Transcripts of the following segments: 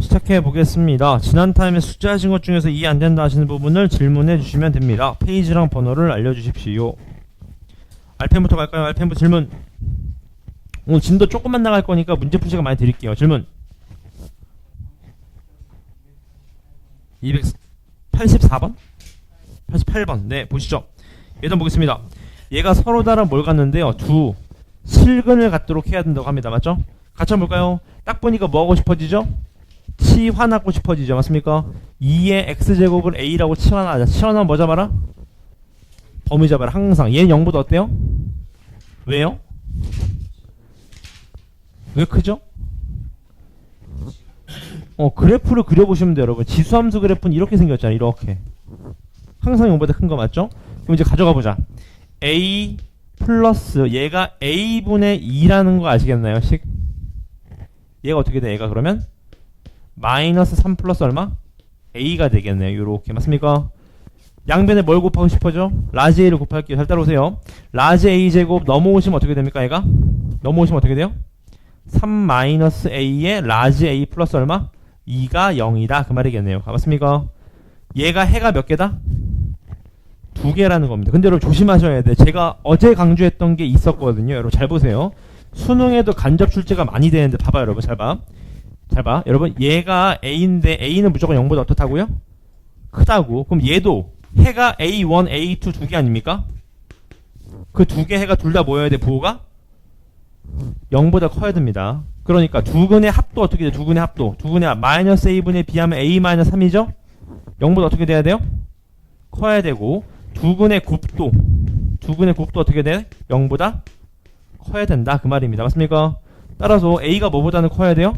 시작해 보겠습니다. 지난 타임에 숫자 하신 것 중에서 이해 안 된다 하시는 부분을 질문해 주시면 됩니다. 페이지랑 번호를 알려주십시오. 알펜부터 갈까요? 알펜부 질문. 오늘 진도 조금만 나갈 거니까 문제풀이가 많이 드릴게요. 질문. 284번? 88번. 네, 보시죠. 예전 보겠습니다. 얘가 서로 다른 뭘 갖는데요. 두 실근을 갖도록 해야 된다고 합니다. 맞죠? 같이 한번 볼까요? 딱 보니까 뭐 하고 싶어지죠? 치환하고 싶어지죠. 맞습니까? 2의 x제곱을 a라고 치환하자. 치환하면 뭐 잡아라? 범위 잡아라. 항상. 얘는 0보다 어때요? 왜요? 왜 크죠? 그래프를 그려보시면 돼요, 여러분. 지수함수 그래프는 이렇게 생겼잖아요. 이렇게. 항상 0보다 큰 거 맞죠? 그럼 이제 가져가 보자. a 플러스 얘가 a분의 2라는 거 아시겠나요? 식. 얘가 어떻게 돼? 얘가 그러면 마이너스 3 플러스 얼마? a가 되겠네요. 요렇게. 맞습니까? 양변에 뭘 곱하고 싶어져? 라지 a를 곱할게요. 잘 따라오세요. 라지 a 제곱 넘어오시면 어떻게 됩니까? 얘가? 넘어오시면 어떻게 돼요? 3 마이너스 a에 라지 a 플러스 얼마? 2가 0이다. 그 말이겠네요. 맞습니까? 얘가 해가 몇 개다? 2개라는 겁니다. 근데 여러분 조심하셔야 돼. 제가 어제 강조했던 게 있었거든요. 여러분 잘 보세요. 수능에도 간접 출제가 많이 되는데 봐봐요. 여러분 잘 봐. 잘 봐. 여러분 얘가 a인데 a는 무조건 0보다 어떻다고요? 크다고. 그럼 얘도 해가 a1, a2 두 개 아닙니까? 그 두 개 해가 둘 다 뭐여야 돼? 부호가 0보다 커야 됩니다. 그러니까 두근의 합도 어떻게 돼? 두근의 합도. 두근의 마이너스 a분의 b하면 a 마이너스 3이죠? 0보다 어떻게 돼야 돼요? 커야 되고 두근의 곱도. 두근의 곱도 어떻게 돼? 0보다 커야 된다. 그 말입니다. 맞습니까? 따라서 a가 뭐보다는 커야 돼요?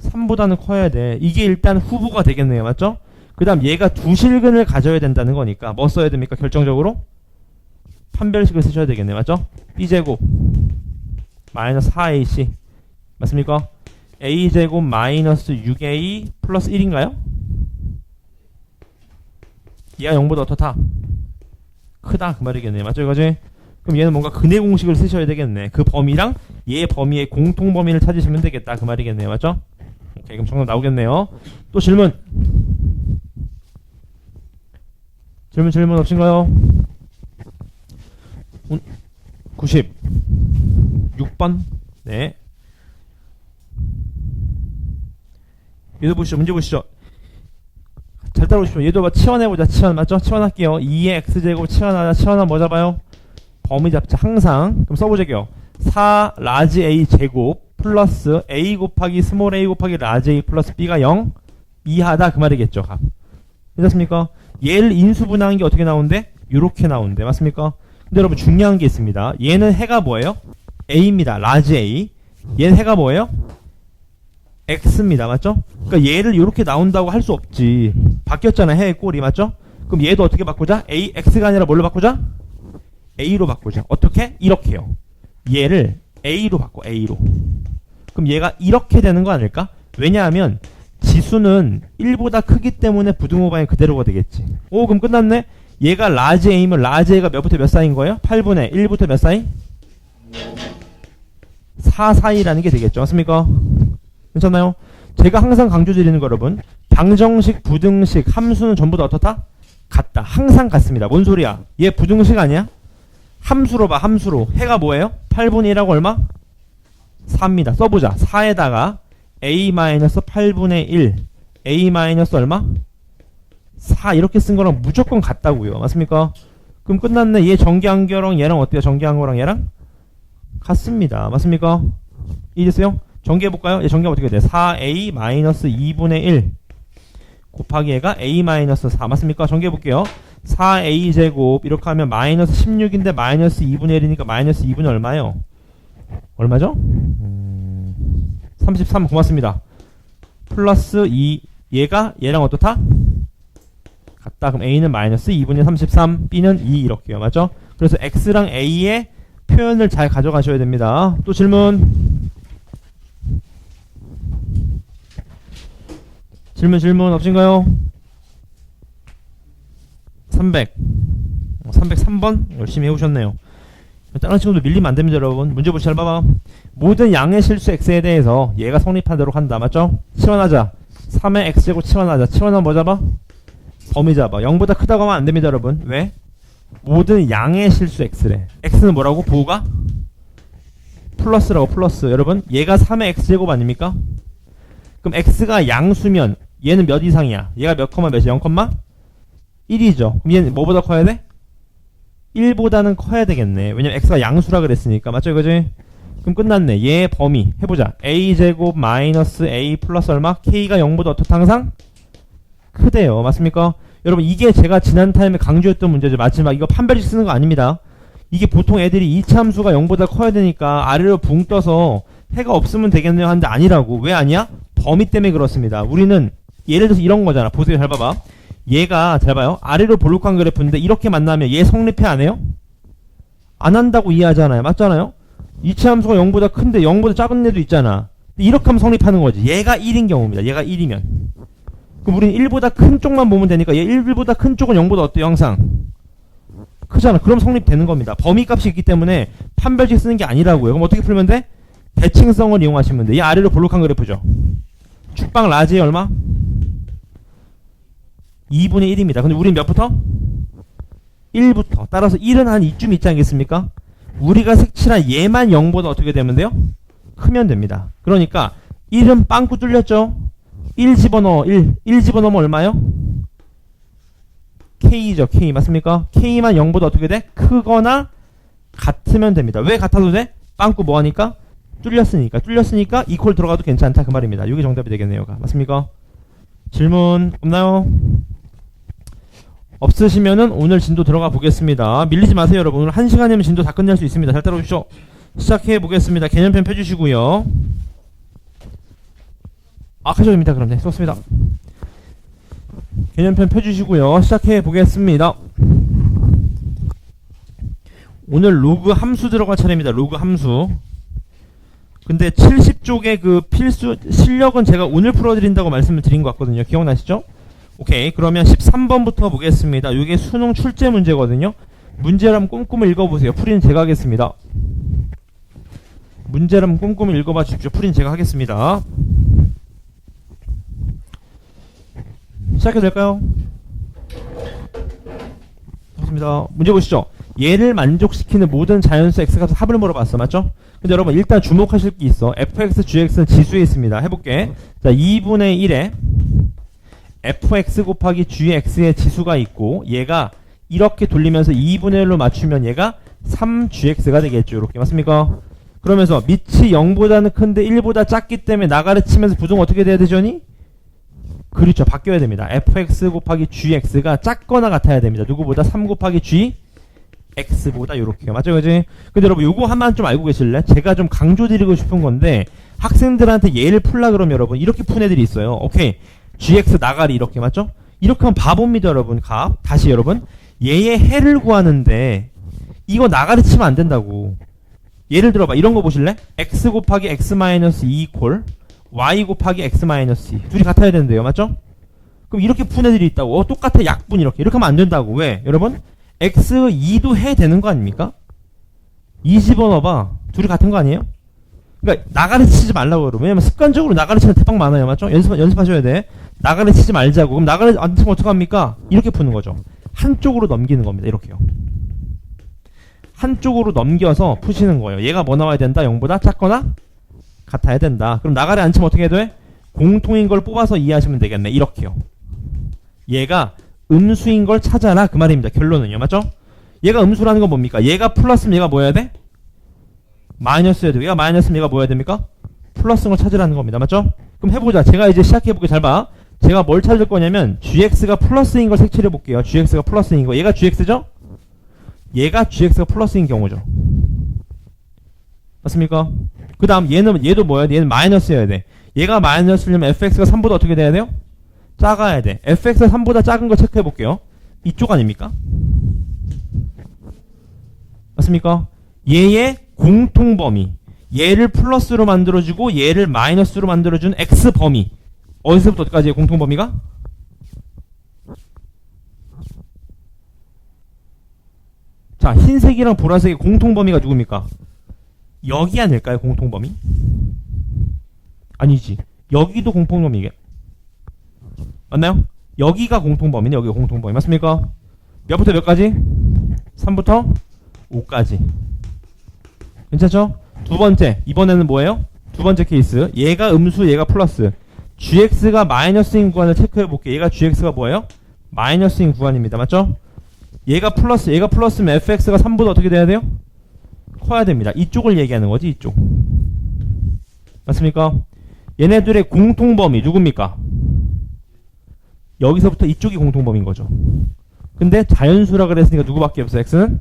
3보다는 커야 돼. 이게 일단 후보가 되겠네요. 맞죠? 그 다음 얘가 두 실근을 가져야 된다는 거니까 뭐 써야 됩니까? 결정적으로? 판별식을 쓰셔야 되겠네요. 맞죠? b제곱 마이너스 4ac 맞습니까? a제곱 마이너스 6a 플러스 1인가요? 얘가 0보다 어떻다? 크다. 그 말이겠네요. 맞죠? 이거지? 그럼 얘는 뭔가 근해 공식을 쓰셔야 되겠네. 그 범위랑 얘 범위의 공통 범위를 찾으시면 되겠다. 그 말이겠네요. 맞죠? 오케이. 그럼 정답 나오겠네요. 또 질문. 질문 없으신가요? 96번. 네. 얘도 보시죠. 문제 보시죠. 잘 따라오십시오. 얘도 봐. 치환해보자. 치환. 맞죠? 치환할게요. 2의 x제곱 치환하자. 치환하면 뭐 잡아요? 범위 잡자. 항상. 그럼 써보자고요. 4 라지 a 제곱 플러스 a 곱하기 스몰 a 곱하기 라지 a 플러스 b가 0 이하다. 그 말이겠죠. 값. 괜찮습니까? 얘를 인수분해한 게 어떻게 나오는데? 요렇게 나오는데. 맞습니까? 근데 여러분 중요한 게 있습니다. 얘는 해가 뭐예요? a입니다. 라지 a. 얘는 해가 뭐예요? x입니다. 맞죠? 그러니까 얘를 이렇게 나온다고 할 수 없지. 바뀌었잖아. 해의 꼴이. 맞죠? 그럼 얘도 어떻게 바꾸자? a, x가 아니라 뭘로 바꾸자? a로 바꾸자. 어떻게? 이렇게요. 얘를 a로 바꿔. a로. 그럼 얘가 이렇게 되는 거 아닐까? 왜냐하면 지수는 1보다 크기 때문에 부등호방이 그대로가 되겠지. 오, 그럼 끝났네? 얘가 라지 a면 라지 a가 몇부터 몇 사이인 거예요? 8분의 1부터 몇 사이? 4 사이라는 게 되겠죠. 맞습니까? 괜찮나요? 제가 항상 강조드리는 거 여러분. 방정식, 부등식, 함수는 전부 다 어떻다? 같다. 항상 같습니다. 뭔 소리야? 얘 부등식 아니야? 함수로 봐. 함수로. 해가 뭐예요? 8분의 1하고 얼마? 4입니다. 써보자. 4에다가 a-8분의 1 a- 얼마? 4 이렇게 쓴 거랑 무조건 같다고요. 맞습니까? 그럼 끝났네. 얘 전개한거랑 얘랑 어때요? 전개한 거랑 얘랑? 같습니다. 맞습니까? 이해됐어요? 전개해볼까요? 얘 전개하면 어떻게 돼? 4a-2분의 1 곱하기 얘가 a-4 맞습니까? 전개해볼게요. 4a제곱 이렇게 하면 마이너스 16인데 마이너스 2분의 1이니까 마이너스 2분의 얼마요? 얼마죠? 33 고맙습니다. 플러스 2 얘가 얘랑 어떻다? 같다. 그럼 a는 마이너스 2분의 33 b는 2 이렇게요. 맞죠? 그래서 x랑 a의 표현을 잘 가져가셔야 됩니다. 또 질문 없으신가요? 303번 열심히 해오셨네요. 다른 친구들 밀리면 안 됩니다, 여러분. 문제 보시 잘 봐봐. 모든 양의 실수 x에 대해서 얘가 성립하도록 한다. 맞죠? 치환하자. 3의 x제곱 치환하자. 치환하면 뭐 잡아? 범위 잡아. 0보다 크다고 하면 안 됩니다, 여러분. 왜? 모든 양의 실수 x래. x는 뭐라고? 부호가? 플러스라고, 플러스. 여러분, 얘가 3의 x제곱 아닙니까? 그럼 x가 양수면 얘는 몇 이상이야? 얘가 몇 컴마 몇이야? 0, 1이죠. 그럼 얘는 뭐보다 커야 돼? 1보다는 커야 되겠네. 왜냐면 x가 양수라 그랬으니까. 맞죠, 이거지? 그럼 끝났네. 얘 범위 해보자. a제곱 마이너스 a 플러스 얼마? k가 0보다 어떻다 항상? 크대요. 맞습니까? 여러분, 이게 제가 지난 타임에 강조했던 문제죠. 마지막 이거 판별식 쓰는 거 아닙니다. 이게 보통 애들이 2차 함수가 0보다 커야 되니까 아래로 붕 떠서 해가 없으면 되겠네요 하는데 아니라고. 왜 아니야? 범위 때문에 그렇습니다. 우리는 예를 들어서 이런 거잖아. 보세요. 잘 봐봐. 얘가 잘 봐요. 아래로 볼록한 그래프인데 이렇게 만나면 얘 성립해 안 해요? 안 한다고 이해하잖아요. 맞잖아요? 2차 함수가 0보다 큰데 0보다 작은 애도 있잖아. 이렇게 하면 성립하는 거지. 얘가 1인 경우입니다. 얘가 1이면. 그럼 우리는 1보다 큰 쪽만 보면 되니까 얘 1보다 큰 쪽은 0보다 어때요? 항상 크잖아. 그럼 성립되는 겁니다. 범위 값이 있기 때문에 판별식 쓰는 게 아니라고요. 그럼 어떻게 풀면 돼? 대칭성을 이용하시면 돼. 얘 아래로 볼록한 그래프죠. 축방 라지의 얼마? 2분의 1입니다. 근데 우린 몇부터? 1부터. 따라서 1은 한 이쯤 있지 않겠습니까? 우리가 색칠한 얘만 0보다 어떻게 되면 돼요? 크면 됩니다. 그러니까 1은 빵꾸 뚫렸죠? 1 집어넣어. 1 집어넣으면 얼마요? K죠. K. 맞습니까? K만 0보다 어떻게 돼? 크거나 같으면 됩니다. 왜 같아도 돼? 빵꾸 뭐하니까? 뚫렸으니까. 뚫렸으니까 이퀄 들어가도 괜찮다 그 말입니다. 이게 정답이 되겠네요. 맞습니까? 질문 없나요? 없으시면은 오늘 진도 들어가 보겠습니다. 밀리지 마세요, 여러분. 오늘 1시간이면 진도 다 끝낼 수 있습니다. 잘 따라오십시오. 시작해 보겠습니다. 개념편 펴주시고요. 하셔도 됩니다. 그럼 네, 수고하셨습니다. 개념편 펴주시고요. 시작해 보겠습니다. 오늘 로그 함수 들어갈 차례입니다. 로그 함수. 근데 70쪽의 그 필수 실력은 제가 오늘 풀어드린다고 말씀을 드린 것 같거든요. 기억나시죠? 오케이. 그러면 13번부터 보겠습니다. 이게 수능 출제 문제거든요. 문제를 한번 꼼꼼히 읽어보세요. 풀이는 제가 하겠습니다. 문제를 한번 꼼꼼히 읽어봐 주십시오. 풀이는 제가 하겠습니다. 시작해도 될까요? 좋습니다. 문제 보시죠. 얘를 만족시키는 모든 자연수 x값 합을 물어봤어. 맞죠? 근데 여러분 일단 주목하실 게 있어. fx, gx는 지수에 있습니다. 해볼게. 자, 2분의 1에 fx 곱하기 gx의 지수가 있고 얘가 이렇게 돌리면서 2분의 1로 맞추면 얘가 3gx가 되겠죠. 이렇게 맞습니까? 그러면서 밑이 0보다는 큰데 1보다 작기 때문에 나가를 치면서 부등 어떻게 돼야 되죠니? 그렇죠. 바뀌어야 됩니다. fx 곱하기 gx가 작거나 같아야 됩니다. 누구보다? 3 곱하기 g x보다 이렇게요. 맞죠? 그지? 근데 여러분 요거 한번 좀 알고 계실래? 제가 좀 강조드리고 싶은 건데 학생들한테 얘를 풀라 그러면 여러분 이렇게 푼 애들이 있어요. 오케이. gx 나가리 이렇게 맞죠? 이렇게 하면 바보입니다 여러분. 값. 다시 여러분 얘의 해를 구하는데 이거 나가리 치면 안 된다고. 예를 들어봐. 이런 거 보실래? x 곱하기 x-2 이퀄 y 곱하기 x-2 둘이 같아야 되는데요. 맞죠? 그럼 이렇게 푼 애들이 있다고. 똑같아. 약분 이렇게 하면 안 된다고. 왜? 여러분 x2도 해 되는 거 아닙니까? 2 집어넣어봐. 둘이 같은 거 아니에요? 그러니까 나가리 치지 말라고 여러분. 왜냐면 습관적으로 나가리 치는 대박 많아요. 맞죠? 연습하셔야 돼. 나가리 치지 말자고. 그럼 나가리 안 치면 어떡합니까? 이렇게 푸는 거죠. 한쪽으로 넘기는 겁니다. 이렇게요. 한쪽으로 넘겨서 푸시는 거예요. 얘가 뭐 나와야 된다? 0보다 작거나 같아야 된다. 그럼 나가리 안 치면 어떻게 해야 돼? 공통인 걸 뽑아서 이해하시면 되겠네. 이렇게요. 얘가 음수인 걸 찾아라 그 말입니다. 결론은요. 맞죠? 얘가 음수라는 건 뭡니까? 얘가 플러스면 얘가 뭐 해야 돼? 마이너스여야 돼. 얘가 마이너스면 얘가 뭐 해야 됩니까? 플러스인 걸 찾으라는 겁니다. 맞죠? 그럼 해보자. 제가 이제 시작해볼게. 잘 봐. 제가 뭘 찾을 거냐면 gx가 플러스인 걸 색칠해볼게요. gx가 플러스인 거. 얘가 gx죠? 얘가 gx가 플러스인 경우죠. 맞습니까? 그 다음 얘도 뭐야? 얘는 마이너스여야 돼. 얘가 마이너스려면 fx가 3보다 어떻게 돼야 돼요? 작아야 돼. fx가 3보다 작은 거 체크해 볼게요. 이쪽 아닙니까? 맞습니까? 얘의 공통범위. 얘를 플러스로 만들어주고 얘를 마이너스로 만들어준 x범위. 어디서부터 어디까지의 공통범위가? 자, 흰색이랑 보라색의 공통범위가 누굽니까? 여기 아닐까요? 공통범위? 아니지. 여기도 공통범위게. 맞나요? 여기가 공통범위네. 여기가 공통범위. 맞습니까? 몇부터 몇까지? 3부터 5까지. 괜찮죠? 두 번째. 이번에는 뭐예요? 두 번째 케이스. 얘가 음수, 얘가 플러스. gx가 마이너스인 구간을 체크해 볼게요. 얘가 gx가 뭐예요? 마이너스인 구간입니다. 맞죠? 얘가 플러스면 fx가 3보다 어떻게 돼야 돼요? 커야 됩니다. 이쪽을 얘기하는 거지, 이쪽. 맞습니까? 얘네들의 공통범위 누굽니까? 여기서부터 이쪽이 공통범위인 거죠. 근데 자연수라 그랬으니까 누구밖에 없어? x는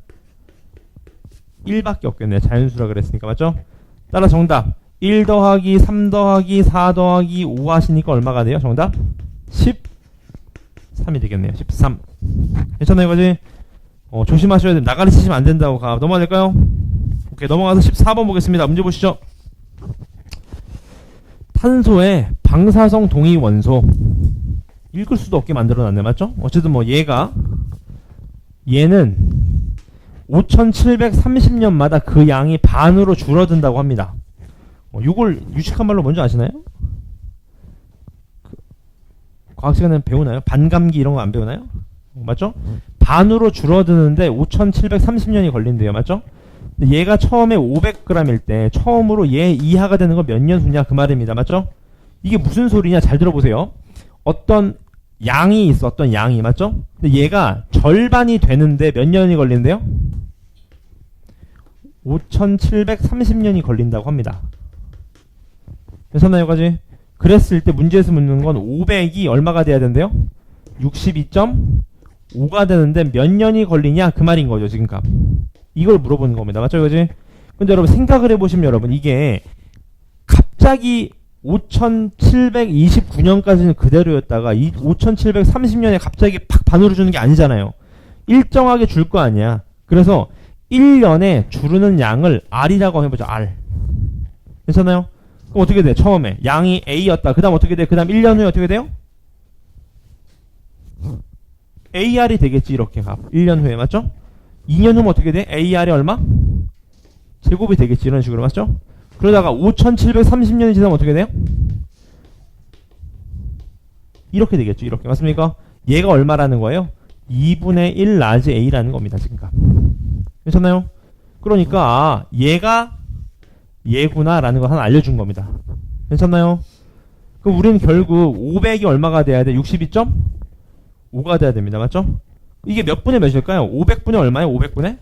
1밖에 없겠네. 자연수라 그랬으니까. 맞죠? 따라 정답 1 더하기 3 더하기 4 더하기 5 하시니까 얼마가 돼요? 정답 13이 되겠네요. 13. 괜찮아요, 이거지? 조심하셔야 돼요. 나가리 치시면 안 된다고. 넘어가 될까요? 오케이, 넘어가서 14번 보겠습니다. 문제 보시죠. 탄소의 방사성 동위 원소. 읽을 수도 없게 만들어놨네. 맞죠? 어쨌든 뭐 얘는 5730년마다 그 양이 반으로 줄어든다고 합니다. 이걸 유식한 말로 뭔지 아시나요? 과학 시간에 배우나요? 반감기 이런 거 안 배우나요? 맞죠? 반으로 줄어드는데 5730년이 걸린대요. 맞죠? 근데 얘가 처음에 500g일 때 처음으로 얘 이하가 되는 거 몇 년 후냐 그 말입니다. 맞죠? 이게 무슨 소리냐 잘 들어보세요. 어떤 양이 있어. 어떤 양이. 맞죠? 근데 얘가 절반이 되는데 몇 년이 걸린대요? 5730년이 걸린다고 합니다. 괜찮나요, 여기까지? 그랬을 때 문제에서 묻는 건 500이 얼마가 돼야 된대요? 62.5가 되는데 몇 년이 걸리냐 그 말인 거죠, 지금 값. 이걸 물어보는 겁니다. 맞죠, 여기까지? 근데 여러분 생각을 해보시면 여러분 이게 갑자기 5729년까지는 그대로였다가 이 5730년에 갑자기 팍 반으로 주는 게 아니잖아요. 일정하게 줄 거 아니야. 그래서 1년에 주르는 양을 R이라고 해보죠. R. 괜찮아요? 그럼 어떻게 돼? 처음에 양이 A였다. 그 다음 어떻게 돼? 그 다음 1년 후에 어떻게 돼요? AR이 되겠지. 이렇게 값. 1년 후에. 맞죠? 2년 후면 어떻게 돼? AR이 얼마? 제곱이 되겠지. 이런 식으로. 맞죠? 그러다가 5730년이 지나면 어떻게 돼요? 이렇게 되겠죠. 이렇게. 맞습니까? 얘가 얼마라는 거예요? 2분의 1 라지 A라는 겁니다. 지금 값. 괜찮나요? 그러니까 얘가 얘구나 라는 걸 하나 알려준 겁니다. 괜찮나요? 그럼 우리는 결국 500이 얼마가 돼야 돼? 62.5가 돼야 됩니다. 맞죠? 이게 몇 분의 몇일까요? 500분의 얼마예요? 500분의?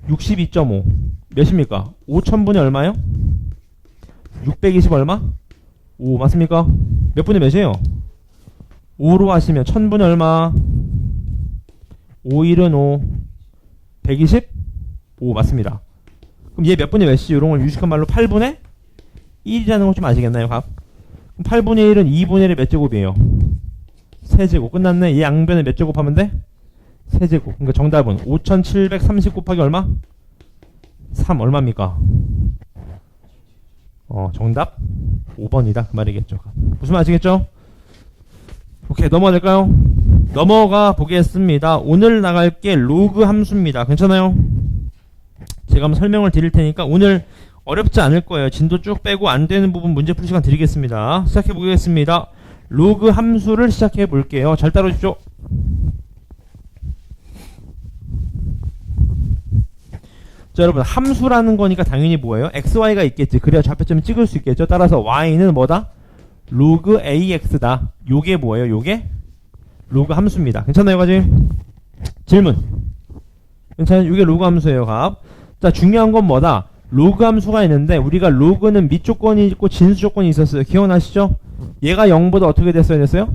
62.5 몇입니까? 5000분의 얼마요? 620 얼마? 5 맞습니까? 몇 분의 몇이에요? 5로 하시면 1000분의 얼마? 5 1은 5 125 맞습니다. 그럼 얘 몇 분의 몇이지? 이런 걸 유식한 말로 8분의 1이라는 거 좀 아시겠나요? 값? 그럼 8분의 1은 2분의 1의 몇 제곱이에요? 세제곱. 끝났네. 얘 양변에 몇 제곱 하면 돼? 세제곱. 그러니까 정답은 5730 곱하기 얼마? 3 얼마입니까? 정답 5번이다 그 말이겠죠. 무슨 말 아시겠죠? 오케이, 넘어가 될까요? 넘어가 보겠습니다. 오늘 나갈 게 로그 함수입니다. 괜찮아요? 제가 한번 설명을 드릴 테니까 오늘 어렵지 않을 거예요. 진도 쭉 빼고 안 되는 부분 문제 풀 시간 드리겠습니다. 시작해 보겠습니다. 로그 함수를 시작해 볼게요. 잘 따라오십시오. 자, 여러분 함수라는 거니까 당연히 뭐예요? xy가 있겠지. 그래야 좌표점을 찍을 수 있겠죠. 따라서 y는 뭐다? 로그 ax다. 요게 뭐예요? 요게 로그 함수입니다. 괜찮나요, 가지? 질문. 괜찮아요? 요게 로그 함수예요, 값. 자, 중요한 건 뭐다? 로그 함수가 있는데 우리가 로그는 밑 조건이 있고 진수 조건이 있었어요. 기억나시죠? 얘가 0보다 어떻게 됐어야 됐어요?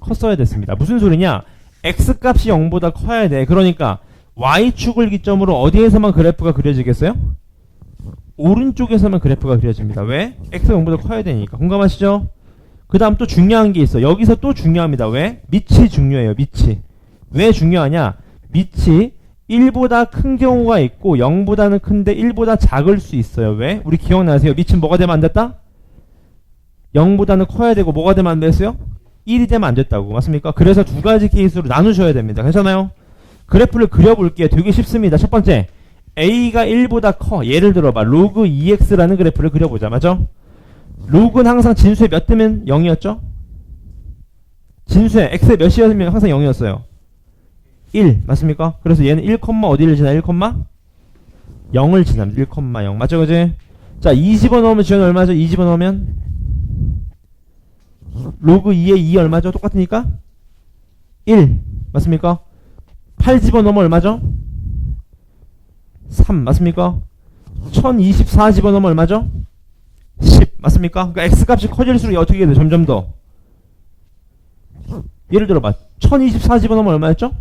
컸어야 됐습니다. 무슨 소리냐? x 값이 0보다 커야 돼. 그러니까 y축을 기점으로 어디에서만 그래프가 그려지겠어요? 오른쪽에서만 그래프가 그려집니다. 왜? x가 0보다 커야 되니까. 공감하시죠? 그 다음 또 중요한 게 있어. 여기서 또 중요합니다. 왜? 밑이 중요해요. 밑이. 왜 중요하냐? 밑이 1보다 큰 경우가 있고 0보다는 큰데 1보다 작을 수 있어요. 왜? 우리 기억나세요? 밑은 뭐가 되면 안 됐다? 0보다는 커야 되고 뭐가 되면 안 됐어요? 1이 되면 안 됐다고. 맞습니까? 그래서 두 가지 케이스로 나누셔야 됩니다. 괜찮아요? 그래프를 그려볼게요. 되게 쉽습니다. 첫 번째, A가 1보다 커. 예를 들어봐. 로그 2x라는 그래프를 그려보자. 맞죠? 로그는 항상 진수에 몇 뜨면 0이었죠? 진수에 x에 몇이었으면 항상 0이었어요. 1. 맞습니까? 그래서 얘는 1, 어디를 지나? 1, 0을 지납니다. 1,0. 맞죠? 그지? 자, 2 집어넣으면 지원이 얼마죠? 2 집어넣으면 로그 2에 2 얼마죠? 똑같으니까 1. 맞습니까? 8 집어넣으면 얼마죠? 3. 맞습니까? 1024 집어넣으면 얼마죠? 10. 맞습니까? 그러니까 x값이 커질수록 어떻게 돼? 점점 더. 예를 들어봐. 1024 집어넣으면 얼마였죠?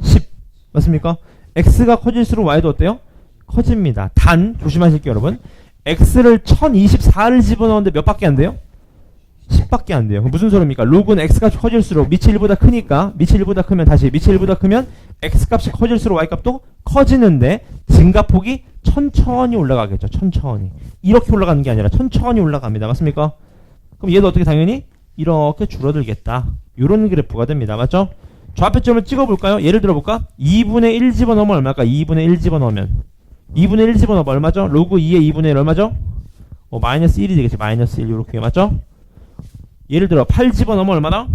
10. 맞습니까? x가 커질수록 y도 어때요? 커집니다. 단, 조심하실게요, 여러분. x를 1024를 집어넣었는데 몇 밖에 안 돼요? 10밖에 안 돼요. 무슨 소리입니까? 로그는 x값이 커질수록 밑이 1보다 크니까, 밑이 1보다 크면 다시, 밑이 1보다 크면 x값이 커질수록 y값도 커지는데 증가폭이 천천히 올라가겠죠. 천천히. 이렇게 올라가는 게 아니라 천천히 올라갑니다. 맞습니까? 그럼 얘도 어떻게 당연히 이렇게 줄어들겠다. 요런 그래프가 됩니다. 맞죠? 좌표점을 찍어볼까요? 예를 들어볼까? 2분의 1 집어넣으면 얼마일까? 2분의 1 집어넣으면 2분의 1 집어넣으면 얼마죠? 로그 2의 2분의 1 얼마죠? 마이너스 1이 되겠지. 마이너스 1 요렇게. 맞죠? 예를 들어 8 집어넣으면 얼마나?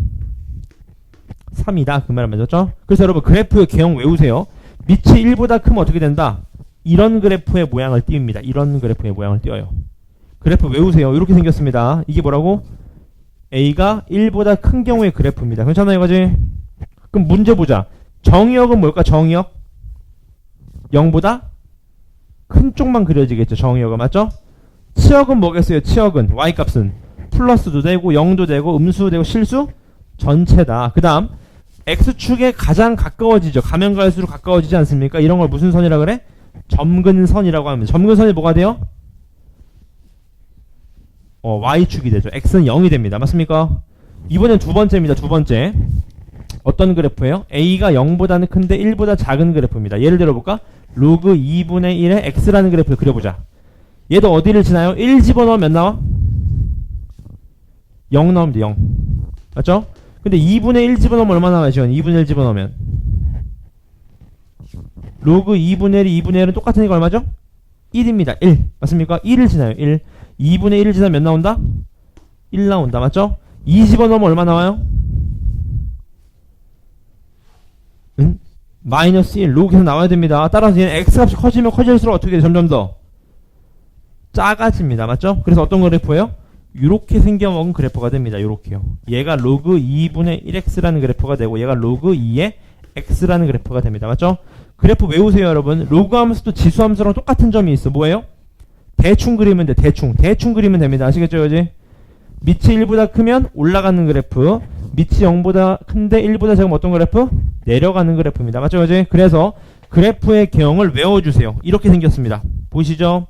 3이다. 그 말 맞았죠? 그래서 여러분 그래프의 개형 외우세요. 밑이 1보다 크면 어떻게 된다? 이런 그래프의 모양을 띄웁니다. 이런 그래프의 모양을 띄워요. 그래프 외우세요. 이렇게 생겼습니다. 이게 뭐라고? A가 1보다 큰 경우의 그래프입니다. 괜찮아요, 이거지? 그럼 문제 보자. 정의역은 뭘까? 정의역? 0보다 큰 쪽만 그려지겠죠. 정의역은. 맞죠? 치역은 뭐겠어요? 치역은 y값은 플러스도 되고 0도 되고 음수도 되고 실수 전체다. 그 다음 x축에 가장 가까워지죠. 가면 갈수록 가까워지지 않습니까? 이런 걸 무슨 선이라 그래? 점근선이라고 합니다. 점근선이 뭐가 돼요? y축이 되죠. x는 0이 됩니다. 맞습니까? 이번엔 두 번째입니다. 두 번째. 어떤 그래프예요? a가 0보다는 큰데 1보다 작은 그래프입니다. 예를 들어볼까? 로그 2분의 1의 x라는 그래프를 그려보자. 얘도 어디를 지나요? 1 집어넣으면 몇 나와? 0 나오면 돼. 0. 맞죠? 근데 2분의 1 집어넣으면 얼마 나와요? 지금 2분의 1 집어넣으면 로그 2분의 1이 2분의 1은 똑같으니까 얼마죠? 1입니다. 1. 맞습니까? 1을 지나요. 1. 2분의 1을 지나면 몇 나온다? 1 나온다. 맞죠? 2 집어넣으면 얼마 나와요? 응? 마이너스 1. 로그에서 나와야 됩니다. 따라서 얘는 x값이 커지면 커질수록 어떻게 돼? 점점 더 작아집니다. 맞죠? 그래서 어떤 그래프예요? 이렇게 생겨먹은 그래프가 됩니다. 이렇게요. 얘가 로그 2분의 1x라는 그래프가 되고 얘가 로그 2의 x라는 그래프가 됩니다. 맞죠? 그래프 외우세요, 여러분. 로그 함수도 지수 함수랑 똑같은 점이 있어. 뭐예요? 대충 그리면 돼. 대충 그리면 됩니다. 아시겠죠, 여지? 밑이 1보다 크면 올라가는 그래프, 밑이 0보다 큰데 1보다 작으면 어떤 그래프? 내려가는 그래프입니다. 맞죠, 여지? 그래서 그래프의 개형을 외워주세요. 이렇게 생겼습니다. 보이시죠?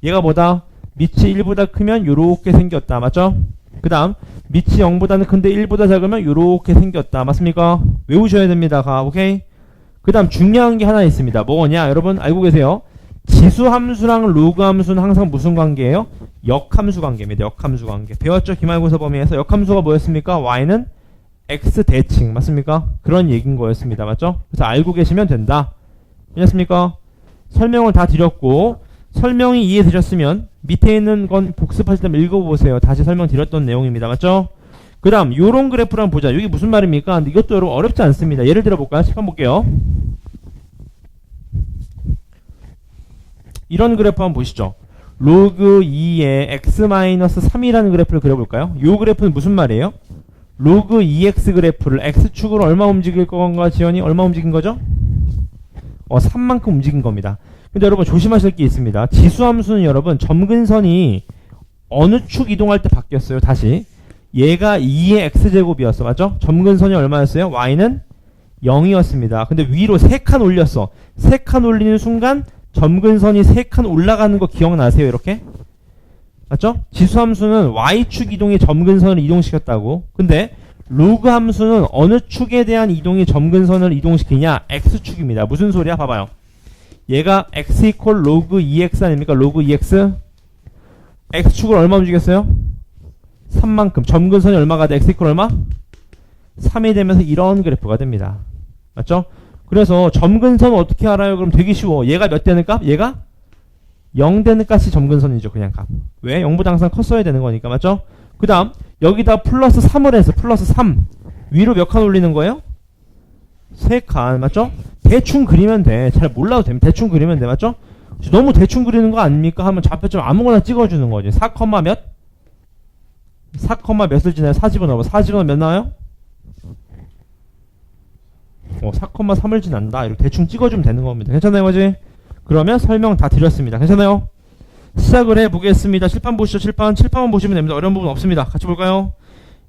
얘가 뭐다? 밑이 1보다 크면 요렇게 생겼다. 맞죠? 그 다음 밑이 0보다는 큰데 1보다 작으면 요렇게 생겼다. 맞습니까? 외우셔야 됩니다. 오케이? 그 다음 중요한 게 하나 있습니다. 뭐냐? 여러분 알고 계세요? 지수함수랑 로그함수는 항상 무슨 관계예요? 역함수 관계입니다. 역함수 관계. 배웠죠? 기말고사 범위에서 역함수가 뭐였습니까? y는 x 대칭. 맞습니까? 그런 얘기인 거였습니다. 맞죠? 그래서 알고 계시면 된다. 이해했습니까? 설명을 다 드렸고 설명이 이해되셨으면 밑에 있는 건 복습하실 때 읽어보세요. 다시 설명드렸던 내용입니다. 맞죠? 그 다음 요런 그래프를 한번 보자. 여기 무슨 말입니까? 근데 이것도 여러분 어렵지 않습니다. 예를 들어 볼까요? 시간 볼게요. 이런 그래프 한번 보시죠. 로그 2의 x-3이라는 그래프를 그려볼까요? 요 그래프는 무슨 말이에요? 로그 2x 그래프를 x축으로 얼마 움직일 건가 지연이? 얼마 움직인 거죠? 3만큼 움직인 겁니다. 근데 여러분 조심하실 게 있습니다. 지수함수는 여러분 점근선이 어느 축 이동할 때 바뀌었어요. 다시 얘가 2의 x제곱이었어. 맞죠? 점근선이 얼마였어요? y는 0이었습니다. 근데 위로 3칸 올렸어. 3칸 올리는 순간 점근선이 3칸 올라가는 거 기억나세요? 이렇게? 맞죠? 지수함수는 y축 이동이 점근선을 이동시켰다고. 근데 로그 함수는 어느 축에 대한 이동이 점근선을 이동시키냐? x축입니다. 무슨 소리야? 봐봐요. 얘가 x 이퀄 로그 2x 아닙니까? 로그 2x x축을 얼마 움직였어요? 3만큼. 점근선이 얼마가 돼? x 이퀄 얼마? 3이 되면서 이런 그래프가 됩니다. 맞죠? 그래서 점근선은 어떻게 알아요? 그럼 되게 쉬워. 얘가 몇 되는 값? 얘가 0 되는 값이 점근선이죠. 그냥 값. 왜? 0보다 항상 컸어야 되는 거니까. 맞죠? 그 다음 여기다 플러스 3을 해서 플러스 3 위로 몇 칸 올리는 거예요? 3칸. 맞죠? 대충 그리면 돼. 잘 몰라도 됩니다. 대충 그리면 돼. 맞죠? 너무 대충 그리는 거 아닙니까? 하면 좌표점 아무거나 찍어주는 거지. 4, 몇? 4, 몇을 지나요? 4 집어넣어. 4 집어넣으면 몇 나와요? 4, 3을 지난다. 이렇게 대충 찍어주면 되는 겁니다. 괜찮아요, 그지? 그러면 설명 다 드렸습니다. 괜찮아요? 시작을 해보겠습니다. 칠판 보시죠. 칠판만 보시면 됩니다. 어려운 부분 없습니다. 같이 볼까요?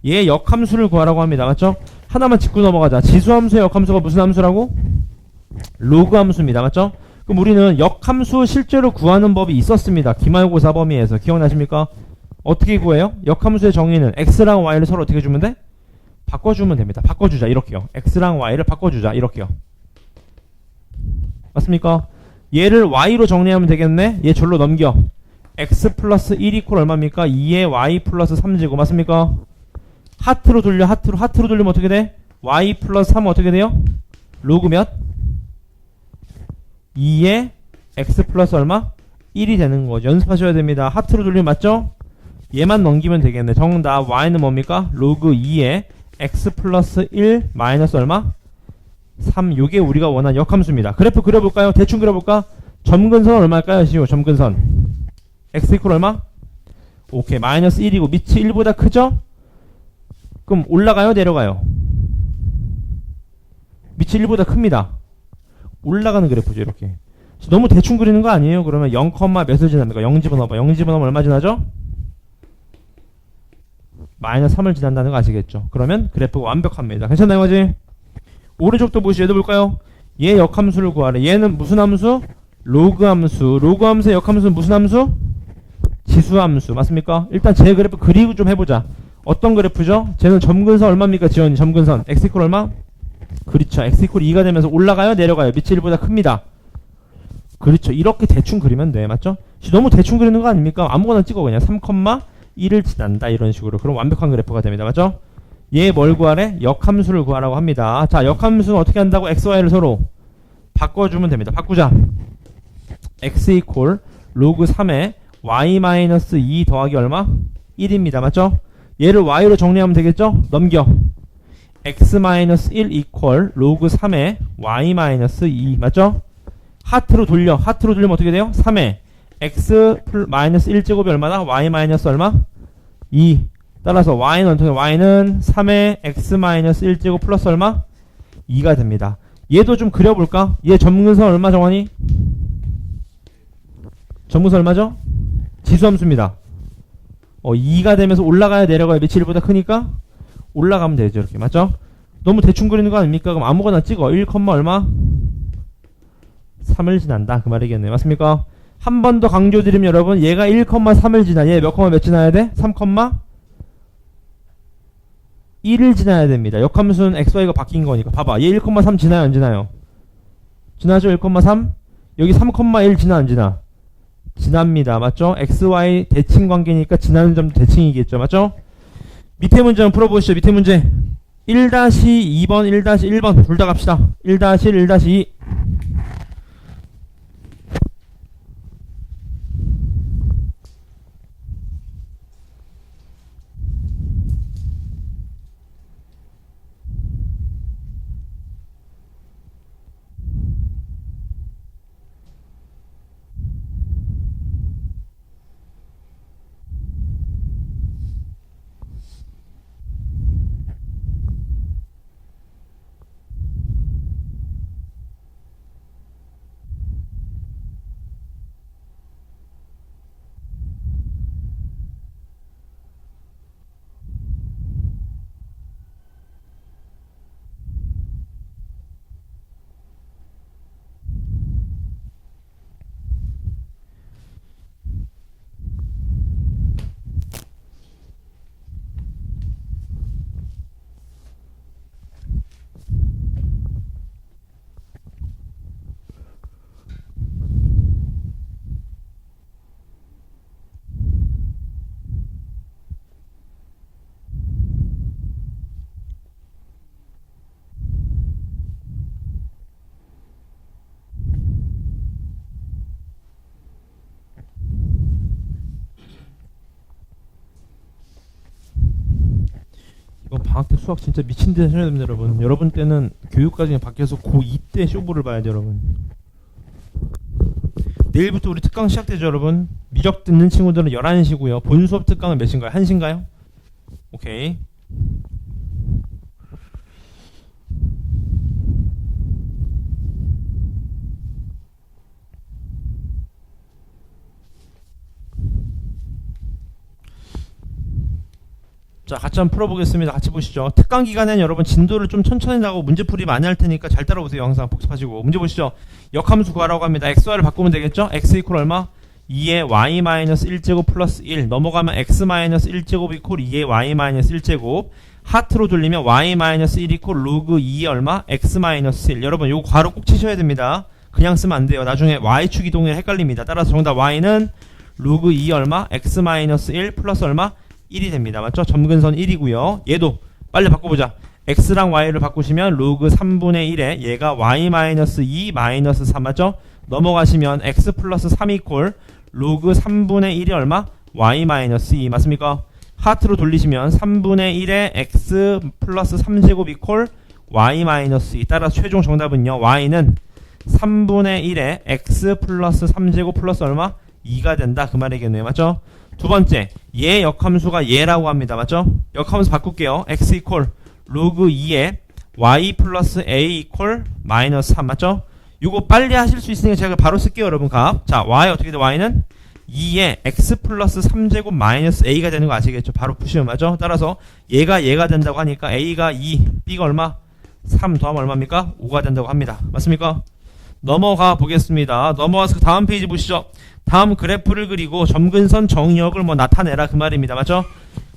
얘 역함수를 구하라고 합니다. 맞죠? 하나만 짚고 넘어가자. 지수함수의 역함수가 무슨 함수라고? 로그 함수입니다. 맞죠? 그럼 우리는 역함수 실제로 구하는 법이 있었습니다. 기말고사 범위에서. 기억나십니까? 어떻게 구해요? 역함수의 정의는 x랑 y를 서로 어떻게 주면 돼? 바꿔주면 됩니다. 바꿔주자. 이렇게요. x랑 y를 바꿔주자. 이렇게요. 맞습니까? 얘를 y로 정리하면 되겠네. 얘 절로 넘겨. x 플러스 1 이퀄 얼마입니까? 2에 y 플러스 3제곱. 맞습니까? 하트로 돌려. 하트로 돌리면 어떻게 돼? y 플러스 3은 어떻게 돼요? 로그 몇? 2에 x 플러스 얼마? 1이 되는 거죠. 연습하셔야 됩니다. 하트로 돌리면 맞죠? 얘만 넘기면 되겠네. 정답 y는 뭡니까? 로그 2에 x 플러스 1 마이너스 얼마? 3. 요게 우리가 원하는 역함수입니다. 그래프 그려볼까요? 대충 그려볼까? 점근선 얼마일까요? 시오 점근선 x 이퀄 얼마? 오케이. 마이너스 1이고 밑이 1보다 크죠? 그럼 올라가요? 내려가요? 밑이 1보다 큽니다. 올라가는 그래프죠. 이렇게. 너무 대충 그리는 거 아니에요? 그러면 0, 몇을 지납니까? 0 집어넣어봐. 0 집어넣으면 얼마 지나죠? 마이너스 3을 지난다는 거 아시겠죠? 그러면 그래프가 완벽합니다. 괜찮나요, 거지? 오른쪽도 보시죠. 얘도 볼까요? 얘 역함수를 구하래. 얘는 무슨 함수? 로그 함수. 로그 함수의 역함수는 무슨 함수? 지수함수. 맞습니까? 일단 제 그래프 그리고 좀 해보자. 어떤 그래프죠? 쟤는 점근선 얼마입니까? 지원이 점근선 x 이퀄 얼마? 그렇죠. x 이퀄 2가 되면서 올라가요? 내려가요? 밑이 1보다 큽니다. 그렇죠. 이렇게 대충 그리면 돼. 맞죠? 너무 대충 그리는 거 아닙니까? 아무거나 찍어. 그냥 3, 1을 지난다. 이런 식으로. 그럼 완벽한 그래프가 됩니다. 맞죠? 얘 뭘 구하래? 역함수를 구하라고 합니다. 자, 역함수는 어떻게 한다고? x, y를 서로 바꿔주면 됩니다. 바꾸자. x 이퀄 로그 3에 y 마이너스 2 더하기 얼마? 1입니다. 맞죠? 얘를 y로 정리하면 되겠죠? 넘겨. x 마이너스 1 이퀄 로그 3에 y 마이너스 2. 맞죠? 하트로 돌려. 하트로 돌리면 어떻게 돼요? 3에 x 마이너스 1제곱이 얼마나? y 마이너스 얼마? 2. 따라서 y는 어떻게? y는 3에 x 마이너스 1제곱 플러스 얼마? 2가 됩니다. 얘도 좀 그려볼까? 얘 점근선 얼마 정하니? 점근선 얼마죠? 지수함수입니다. 2가 되면서 올라가야 내려가야 밑이 1보다 크니까 올라가면 되죠. 이렇게. 맞죠? 너무 대충 그리는 거 아닙니까? 그럼 아무거나 찍어. 1, 얼마? 3을 지난다. 그 말이겠네요. 맞습니까? 한 번 더 강조드리면 여러분, 얘가 1,3을 지나. 얘 몇 지나야 돼? 3, 1을 지나야 됩니다. 역함수는 xy가 바뀐 거니까. 봐봐. 얘 1,3 지나요? 안 지나요? 지나죠? 1,3? 여기 3,1 지나? 안 지나? 지납니다. 맞죠? xy 대칭 관계니까 지나는 점도 대칭이겠죠. 맞죠? 밑에 문제 한번 풀어보시죠. 밑에 문제 1-2번, 1-1번 둘 다 갑시다. 1-1, 1-2. 이거 방학 때 수학 진짜 미친 듯이 하셔야 됩니다, 여러분. 여러분 때는 교육과정이 바뀌어서 고2 때 쇼부를 봐야 돼요, 여러분. 내일부터 우리 특강 시작되죠, 여러분. 미적 듣는 친구들은 11시고요. 본 수업 특강은 몇 시인가요? 1시인가요? 오케이. 자, 같이 한번 풀어보겠습니다. 같이 보시죠. 특강 기간에는 여러분 진도를 좀 천천히 나가고 문제풀이 많이 할 테니까 잘 따라오세요. 항상 복습하시고. 문제 보시죠. 역함수 구하라고 합니다. xy를 바꾸면 되겠죠? x 이퀄 얼마? 2의 y-1제곱 플러스 1 넘어가면 x-1제곱 이퀄 2의 y-1제곱 하트로 돌리면 y-1 이퀄 로그 2의 얼마? x-1 여러분 요거 괄호 꼭 치셔야 됩니다. 그냥 쓰면 안 돼요. 나중에 y축 이동이 헷갈립니다. 따라서 정답 y는 로그 2 얼마? x-1 플러스 얼마? 1이 됩니다. 맞죠? 점근선 1이고요. 얘도 빨리 바꿔보자. x랑 y를 바꾸시면 로그 3분의 1에 얘가 y-2 마이너스 3 맞죠? 넘어가시면 x 플러스 3 이퀄 로그 3분의 1이 얼마? y-2 맞습니까? 하트로 돌리시면 3분의 1에 x 플러스 3제곱 이퀄 y-2 따라서 최종 정답은요. y는 3분의 1에 x 플러스 3제곱 플러스 얼마? 2가 된다. 그 말이겠네요. 맞죠? 두 번째, 얘 역함수가 얘라고 합니다. 맞죠? 역함수 바꿀게요. x 이퀄 로그 2에 y 플러스 a 이퀄 마이너스 3 맞죠? 이거 빨리 하실 수 있으니까 제가 바로 쓸게요. 여러분 값. 자, y 어떻게 돼? y는 2에 x 플러스 3제곱 마이너스 a가 되는 거 아시겠죠? 바로 푸시면 맞죠? 따라서 얘가 된다고 하니까 a가 2, b가 얼마? 3 더하면 얼마입니까? 5가 된다고 합니다. 맞습니까? 넘어가 보겠습니다. 넘어가서 다음 페이지 보시죠. 다음 그래프를 그리고 점근선 정의역을 뭐 나타내라 그 말입니다. 맞죠?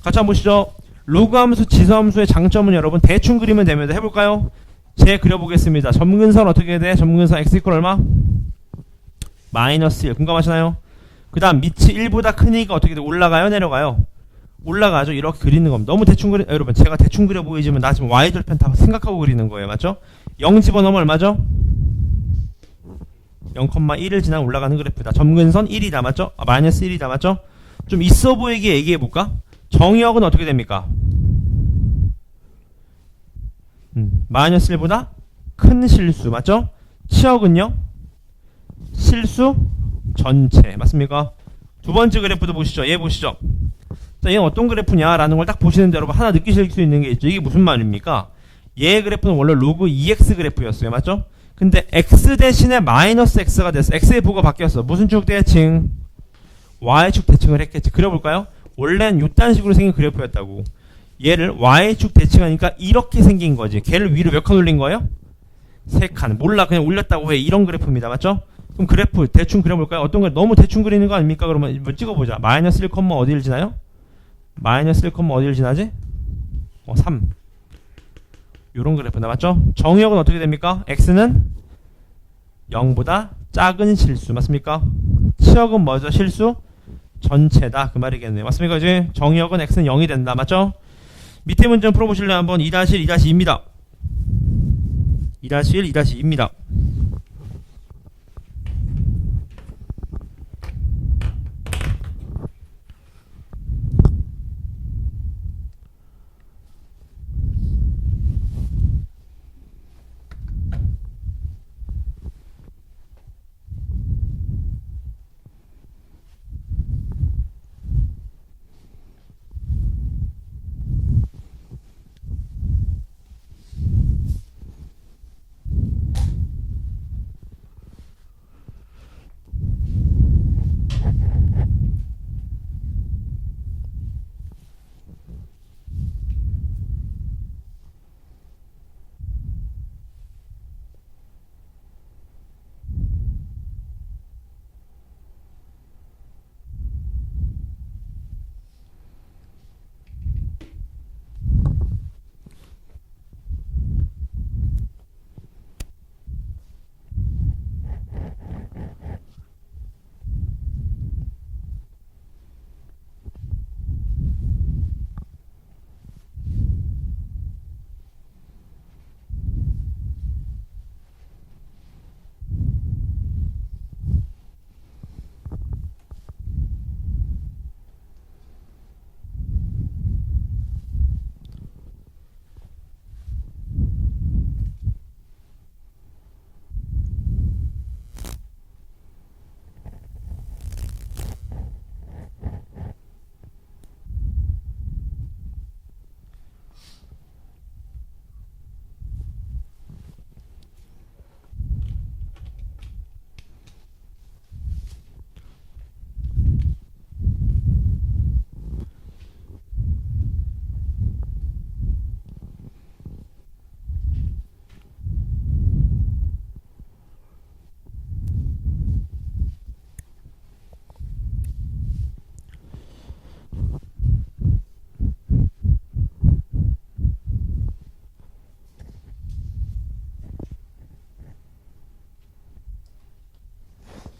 같이 한번 보시죠. 로그함수, 지수함수의 장점은 여러분 대충 그리면 됩니다. 해볼까요? 제 그려보겠습니다. 점근선 어떻게 돼? 점근선 x 이퀄 얼마? 마이너스 1. 공감하시나요? 그 다음 밑이 1보다 크니까 어떻게 돼? 올라가요? 내려가요? 올라가죠. 이렇게 그리는 겁니다. 너무 대충 여러분 제가 대충 그려 보이지만 나 지금 y절편 다 생각하고 그리는 거예요. 맞죠? 0 집어넣으면 얼마죠? 0,1을 지나 올라가는 그래프다. 점근선 1이다. 맞죠? 마이너스 1이다. 맞죠? 좀 있어 보이게 얘기해볼까? 정의역은 어떻게 됩니까? 마이너스 1보다 큰 실수. 맞죠? 치역은요? 실수 전체. 맞습니까? 두 번째 그래프도 보시죠. 얘 보시죠. 자, 얘는 어떤 그래프냐라는 걸 딱 보시는데 여러분 하나 느끼실 수 있는 게 있죠. 이게 무슨 말입니까? 얘 그래프는 원래 로그 2x 그래프였어요. 맞죠? 근데 x 대신에 마이너스 x가 됐어. x의 부호가 바뀌었어. 무슨 축 대칭? y축 대칭을 했겠지. 그려볼까요? 원래는 이딴 식으로 생긴 그래프였다고. 얘를 y축 대칭하니까 이렇게 생긴 거지. 걔를 위로 몇 칸 올린 거예요? 3칸. 몰라. 그냥 올렸다고 해. 이런 그래프입니다. 맞죠? 그럼 그래프 대충 그려볼까요? 어떤 거 너무 대충 그리는 거 아닙니까? 그러면 한번 찍어보자. 마이너스 1, 어디를 지나요? 마이너스 1, 어디를 지나지? 3. 요런 그래프 나왔죠? 정의역은 어떻게 됩니까? x는 0보다 작은 실수 맞습니까? 치역은 뭐죠? 실수 전체다 그 말이겠네요. 맞습니까? 이제 정의역은 x는 0이 된다. 맞죠? 밑에 문제 좀 풀어보실래요? 한번 2-1, 2-2입니다. 2-1, 2-2입니다.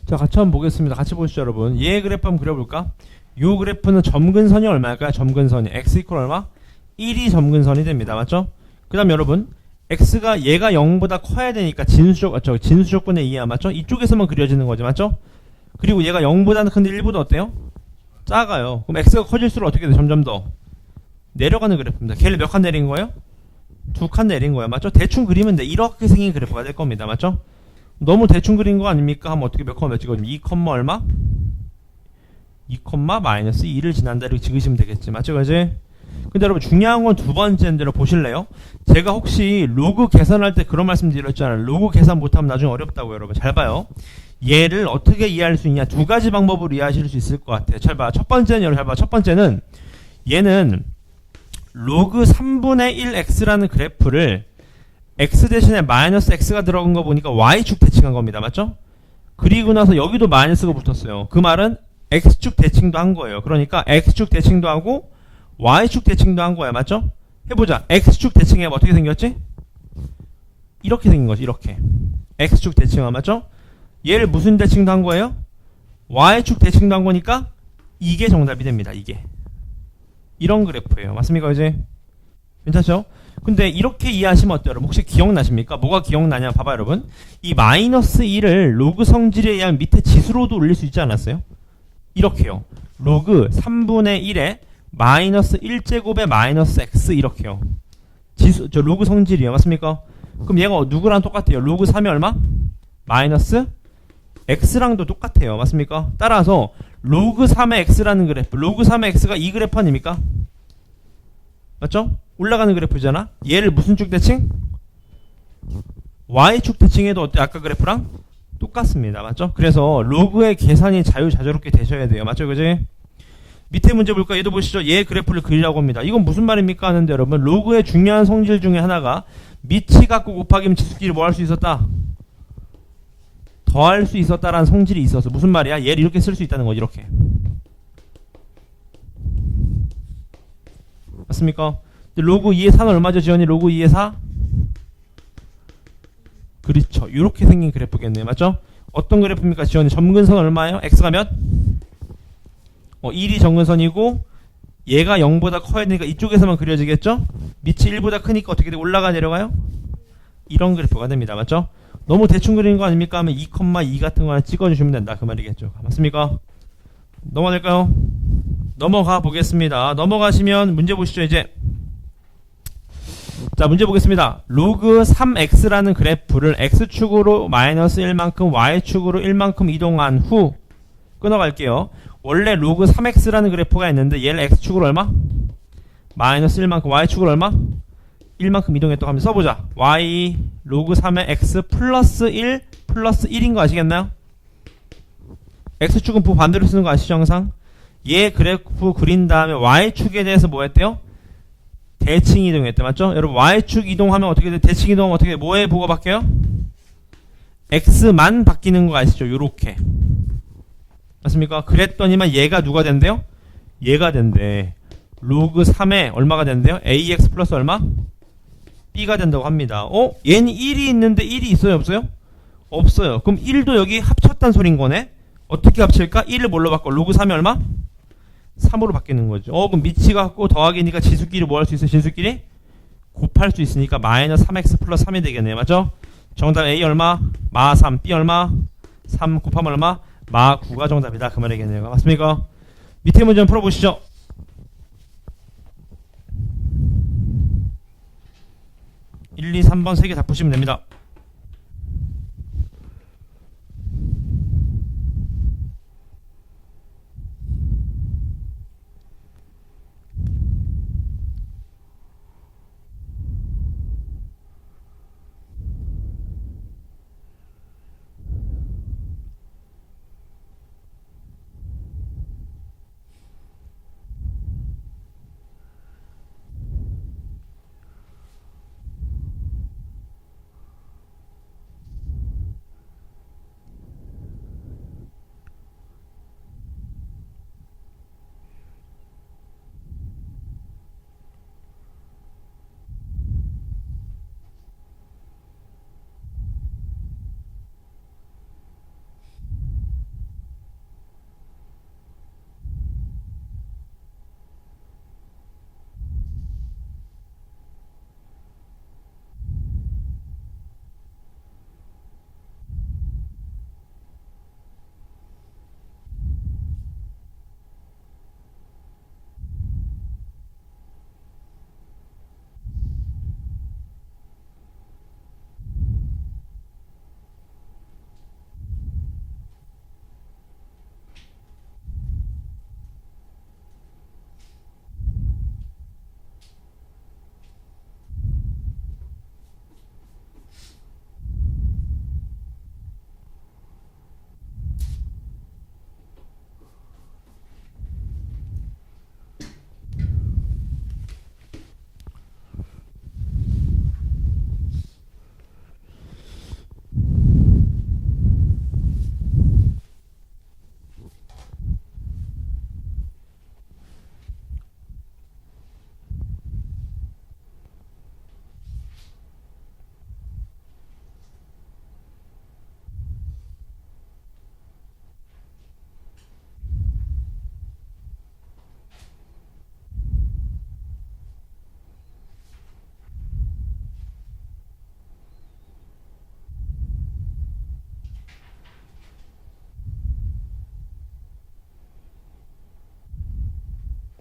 자, 같이 한번 보겠습니다. 같이 보시죠, 여러분. 얘 그래프 한번 그려볼까? 요 그래프는 점근선이 얼마일까요? 점근선이 x 이퀄 얼마? 1이 점근선이 됩니다. 맞죠? 그 다음 여러분, x가 얘가 0보다 커야 되니까 진수조건의 2야. 맞죠? 이쪽에서만 그려지는 거지. 맞죠? 그리고 얘가 0보다는 큰데 1보다 어때요? 작아요. 그럼 x가 커질수록 어떻게 돼? 점점 더 내려가는 그래프입니다. 걔를 몇 칸 내린 거예요? 2칸 내린 거예요. 맞죠? 대충 그리면 돼. 이렇게 생긴 그래프가 될 겁니다. 맞죠? 너무 대충 그린 거 아닙니까? 하면 어떻게 몇 컴마 찍어주면 2, 얼마? 2, 마이너스 2를 지난다 이렇게 찍으시면 되겠지. 맞죠? 그지? 근데 여러분 중요한 건 두 번째인데로 보실래요? 제가 혹시 로그 계산할 때 그런 말씀 드렸잖아요. 로그 계산 못하면 나중에 어렵다고. 여러분 잘 봐요. 얘를 어떻게 이해할 수 있냐? 두 가지 방법으로 이해하실 수 있을 것 같아요. 잘 봐. 첫 번째는 여러분 잘 봐. 첫 번째는 얘는 로그 3분의 1x라는 그래프를 x 대신에 마이너스 x가 들어간 거 보니까 y축 대칭한 겁니다. 맞죠? 그리고 나서 여기도 마이너스가 붙었어요. 그 말은 x축 대칭도 한 거예요. 그러니까 x축 대칭도 하고 y축 대칭도 한 거야. 맞죠? 해보자. x축 대칭해봐. 어떻게 생겼지? 이렇게 생긴 거지. 이렇게. x축 대칭하 맞죠? 얘를 무슨 대칭도 한 거예요? y축 대칭도 한 거니까 이게 정답이 됩니다. 이게. 이런 그래프예요. 맞습니까? 이제? 괜찮죠? 근데 이렇게 이해하시면 어때요? 여러분 혹시 기억나십니까? 뭐가 기억나냐? 봐봐 여러분. 이 마이너스 1을 로그 성질에 의한 밑에 지수로도 올릴 수 있지 않았어요? 이렇게요. 로그 3분의 1에 마이너스 1제곱에 마이너스 x 이렇게요. 지수, 저 로그 성질이요. 맞습니까? 그럼 얘가 누구랑 똑같아요? 로그 3이 얼마? 마이너스 x랑도 똑같아요. 맞습니까? 따라서 로그 3의 x라는 그래프, 로그 3의 x가 이 그래프 아닙니까? 맞죠? 올라가는 그래프잖아. 얘를 무슨 축 대칭? y축 대칭해도 어때? 아까 그래프랑 똑같습니다. 맞죠? 그래서 로그의 계산이 자유자재롭게 되셔야 돼요. 맞죠? 그지? 밑에 문제 볼까? 얘도 보시죠. 얘 그래프를 그리라고 합니다. 이건 무슨 말입니까? 하는데 여러분 로그의 중요한 성질 중에 하나가 밑이 갖고 곱하기면 지수끼리 뭐 할 수 있었다? 더할 수 있었다라는 성질이 있어서 무슨 말이야? 얘를 이렇게 쓸 수 있다는 거지. 이렇게. 맞습니까? 로그 2의 4는 얼마죠? 지원이 로그 2의 4? 그렇죠. 이렇게 생긴 그래프겠네요. 맞죠? 어떤 그래프입니까? 지원이 점근선 얼마예요? x가 몇? 1이 점근선이고 얘가 0보다 커야 되니까 이쪽에서만 그려지겠죠? 밑이 1보다 크니까 어떻게 돼? 올라가 내려가요? 이런 그래프가 됩니다. 맞죠? 너무 대충 그리는 거 아닙니까? 하면 2,2 같은 거 하나 찍어주시면 된다. 그 말이겠죠. 맞습니까? 넘어가 될까요? 넘어가 보겠습니다. 넘어가시면 문제 보시죠. 이제 자 문제 보겠습니다. 로그 3x라는 그래프를 x축으로 마이너스 1만큼 y축으로 1만큼 이동한 후 끊어갈게요. 원래 로그 3x라는 그래프가 있는데 얘를 x축으로 얼마? 마이너스 1만큼 y축으로 얼마? 1만큼 이동했다고 하면 써보자. y 로그 3의 x 플러스 1 플러스 1인 거 아시겠나요? x축은 반대로 쓰는 거 아시죠? 항상 얘 그래프 그린 다음에 y축에 대해서 뭐 했대요? 대칭 이동했대. 맞죠? 여러분 y축 이동하면 어떻게 돼? 대칭 이동하면 어떻게 돼? 뭐에 뭐가 바뀌어요? x만 바뀌는 거 아시죠? 요렇게. 맞습니까? 그랬더니만 얘가 누가 된대요? 얘가 된대. 로그 3에 얼마가 된대요? ax 플러스 얼마? b가 된다고 합니다. 얘는 1이 있는데 1이 있어요? 없어요? 없어요. 그럼 1도 여기 합쳤단 소린 거네? 어떻게 합칠까? 1을 뭘로 바꿔? 로그 3이 얼마? 3으로 바뀌는 거죠. 그럼 밑이 갖고 더하기니까 지수끼리 뭐 할 수 있어요? 지수끼리? 곱할 수 있으니까 마이너스 3x 플러스 3이 되겠네요. 맞죠? 정답 A 얼마? 마 3. B 얼마? 3 곱하면 얼마? 마 9가 정답이다. 그 말이겠네요. 맞습니까? 밑에 문제 한번 풀어보시죠. 1, 2, 3번 3개 다 푸시면 됩니다.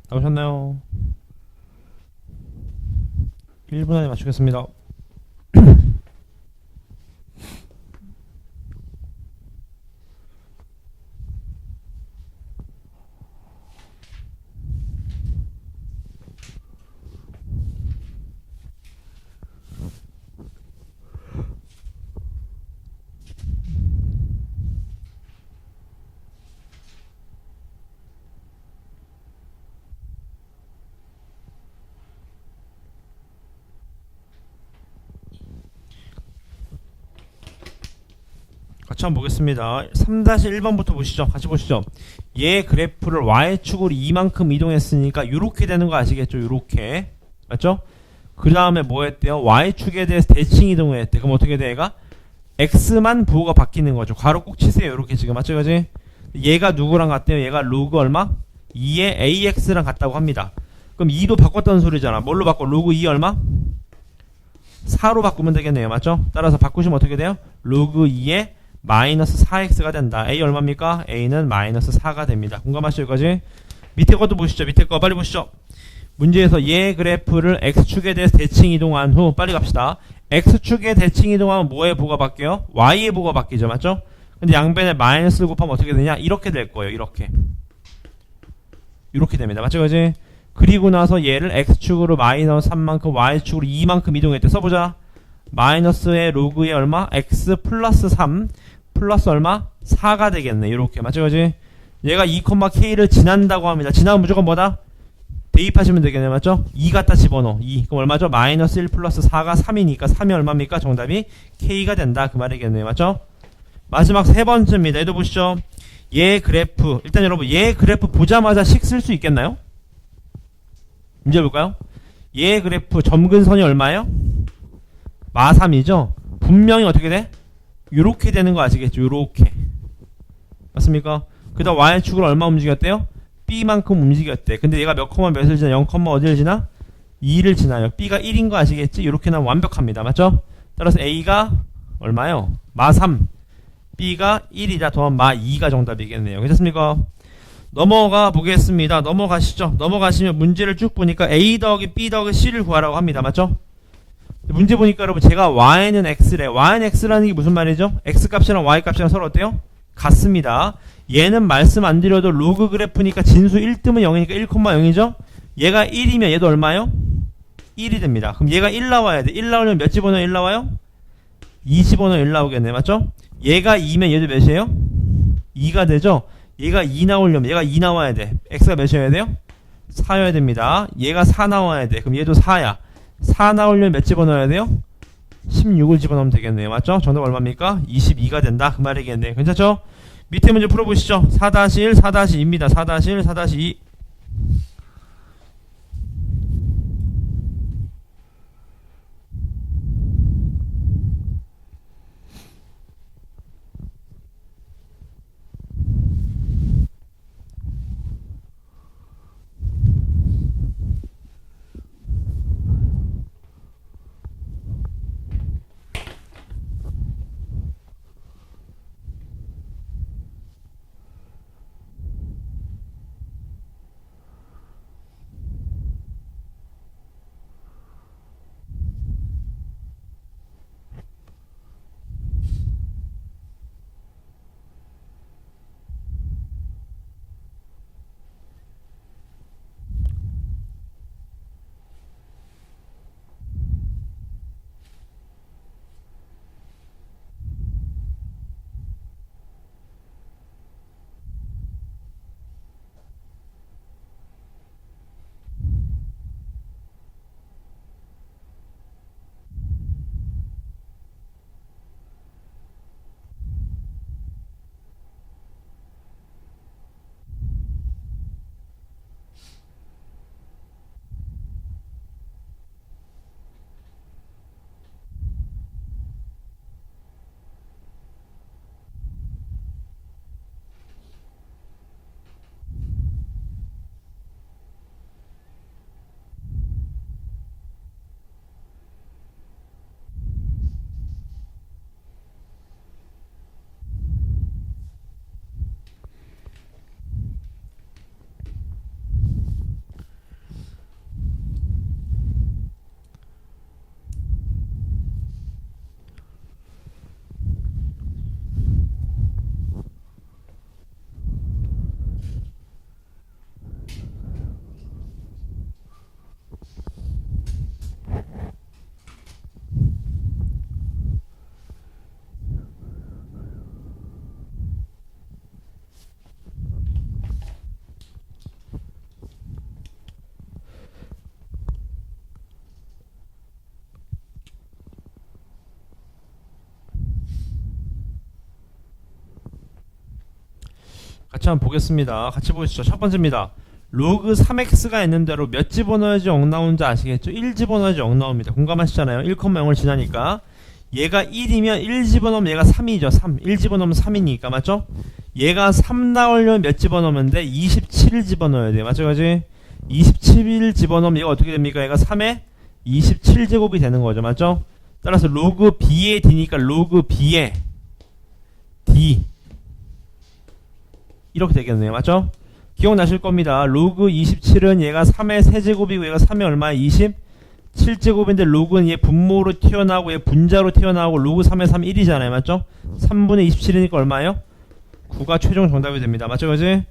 나오셨나요? 1분 안에 맞추겠습니다. 같이 한번 보겠습니다. 3-1번부터 보시죠. 같이 보시죠. 얘 그래프를 Y축으로 이만큼 이동했으니까 이렇게 되는 거 아시겠죠? 이렇게 맞죠? 그 다음에 뭐 했대요? Y축에 대해서 대칭 이동을 했대. 그럼 어떻게 돼? 얘가 X만 부호가 바뀌는 거죠. 괄호 꼭 치세요. 이렇게 지금 맞죠? 그지? 얘가 누구랑 같대요? 얘가 로그 얼마? 2의 AX랑 같다고 합니다. 그럼 2도 바꿨다는 소리잖아. 뭘로 바꿔? 로그 2 얼마? 4로 바꾸면 되겠네요. 맞죠? 따라서 바꾸시면 어떻게 돼요? 로그 2의 마이너스 4x가 된다. A 얼마입니까? A는 마이너스 4가 됩니다. 공감하시죠? 여기까지? 밑에 것도 보시죠. 밑에 거 빨리 보시죠. 문제에서 얘 그래프를 X축에 대해서 대칭 이동한 후 빨리 갑시다. X축에 대칭 이동하면 뭐의 보가 바뀌어요? Y의 보가 바뀌죠. 맞죠? 근데 양변에 마이너스를 곱하면 어떻게 되냐? 이렇게 될 거예요. 이렇게 됩니다. 맞죠? 그지? 그리고 나서 얘를 X축으로 마이너스 3만큼 Y축으로 2만큼 이동했대. 써보자. 마이너스의 로그의 얼마? X 플러스 3 플러스 얼마? 4가 되겠네. 이렇게 맞죠? 그지? 얘가 2,K를 지난다고 합니다. 지나면 무조건 뭐다? 대입하시면 되겠네. 맞죠? 2 갖다 집어넣어. 2. 그럼 얼마죠? 마이너스 1 플러스 4가 3이니까 3이 얼마입니까? 정답이 K가 된다. 그 말이겠네요. 맞죠? 마지막 세 번째입니다. 얘도 보시죠. 얘 그래프. 일단 여러분 얘 그래프 보자마자 식 쓸 수 있겠나요? 문제 볼까요? 얘 그래프 점근선이 얼마예요? 마3이죠? 분명히 어떻게 돼? 요렇게 되는 거 아시겠죠? 요렇게. 맞습니까? 그 다음 Y축으로 얼마 움직였대요? B만큼 움직였대. 근데 얘가 몇 컴마 몇을 지나? 0, 어디를 지나? 2를 지나요. B가 1인 거 아시겠지? 이렇게 나면 완벽합니다. 맞죠? 따라서 A가 얼마요? 마3. B가 1이다. 더하면 마2가 정답이겠네요. 괜찮습니까? 넘어가 보겠습니다. 넘어가시죠. 넘어가시면 문제를 쭉 보니까 A 더하기 B 더하기 C를 구하라고 합니다. 맞죠? 문제 보니까 여러분 제가 Y는 X래. Y는 X라는 게 무슨 말이죠? X 값이랑 Y 값이랑 서로 어때요? 같습니다. 얘는 말씀 안 드려도 로그 그래프니까 진수 1등은 0이니까 1,0이죠? 얘가 1이면 얘도 얼마요? 1이 됩니다. 그럼 얘가 1 나와야 돼. 1 나오려면 몇 집어넣어 1 나와요? 2 집어넣어 1 나오겠네. 맞죠? 얘가 2면 얘도 몇이에요? 2가 되죠? 얘가 2 나오려면 얘가 2 나와야 돼. X가 몇이어야 돼요? 4여야 됩니다. 얘가 4 나와야 돼. 그럼 얘도 4야. 4 나오려면 몇 집어넣어야 돼요? 16을 집어넣으면 되겠네요. 맞죠? 정답 얼마입니까? 22가 된다. 그 말이겠네요. 괜찮죠? 밑에 문제 풀어보시죠. 4-1, 4-2입니다. 4-1, 4-2. 같이 한번 보겠습니다. 같이 보시죠. 첫 번째입니다. 로그 3x가 있는 대로 몇 집어넣어야지 0 나오는지 아시겠죠? 1 집어넣어야지 0 나옵니다. 공감하시잖아요. 1,0을 지나니까 얘가 1이면 1 집어넣으면 얘가 3이죠. 3. 1 집어넣으면 3이니까 맞죠? 얘가 3 나오려면 몇 집어넣으면 돼? 27을 집어넣어야 돼. 맞죠? 그지? 27을 집어넣으면 얘가 어떻게 됩니까? 얘가 3에 27제곱이 되는 거죠. 맞죠? 따라서 로그 b의 d니까 로그 b의 d 이렇게 되겠네요. 맞죠? 기억나실 겁니다. 로그 27은 얘가 3의 세제곱이고 얘가 3의 얼마야? 27제곱인데 로그는 얘 분모로 튀어나오고 얘 분자로 튀어나오고 로그 3의 3 1이잖아요. 맞죠? 3분의 27이니까 얼마예요? 9가 최종 정답이 됩니다. 맞죠? 그지?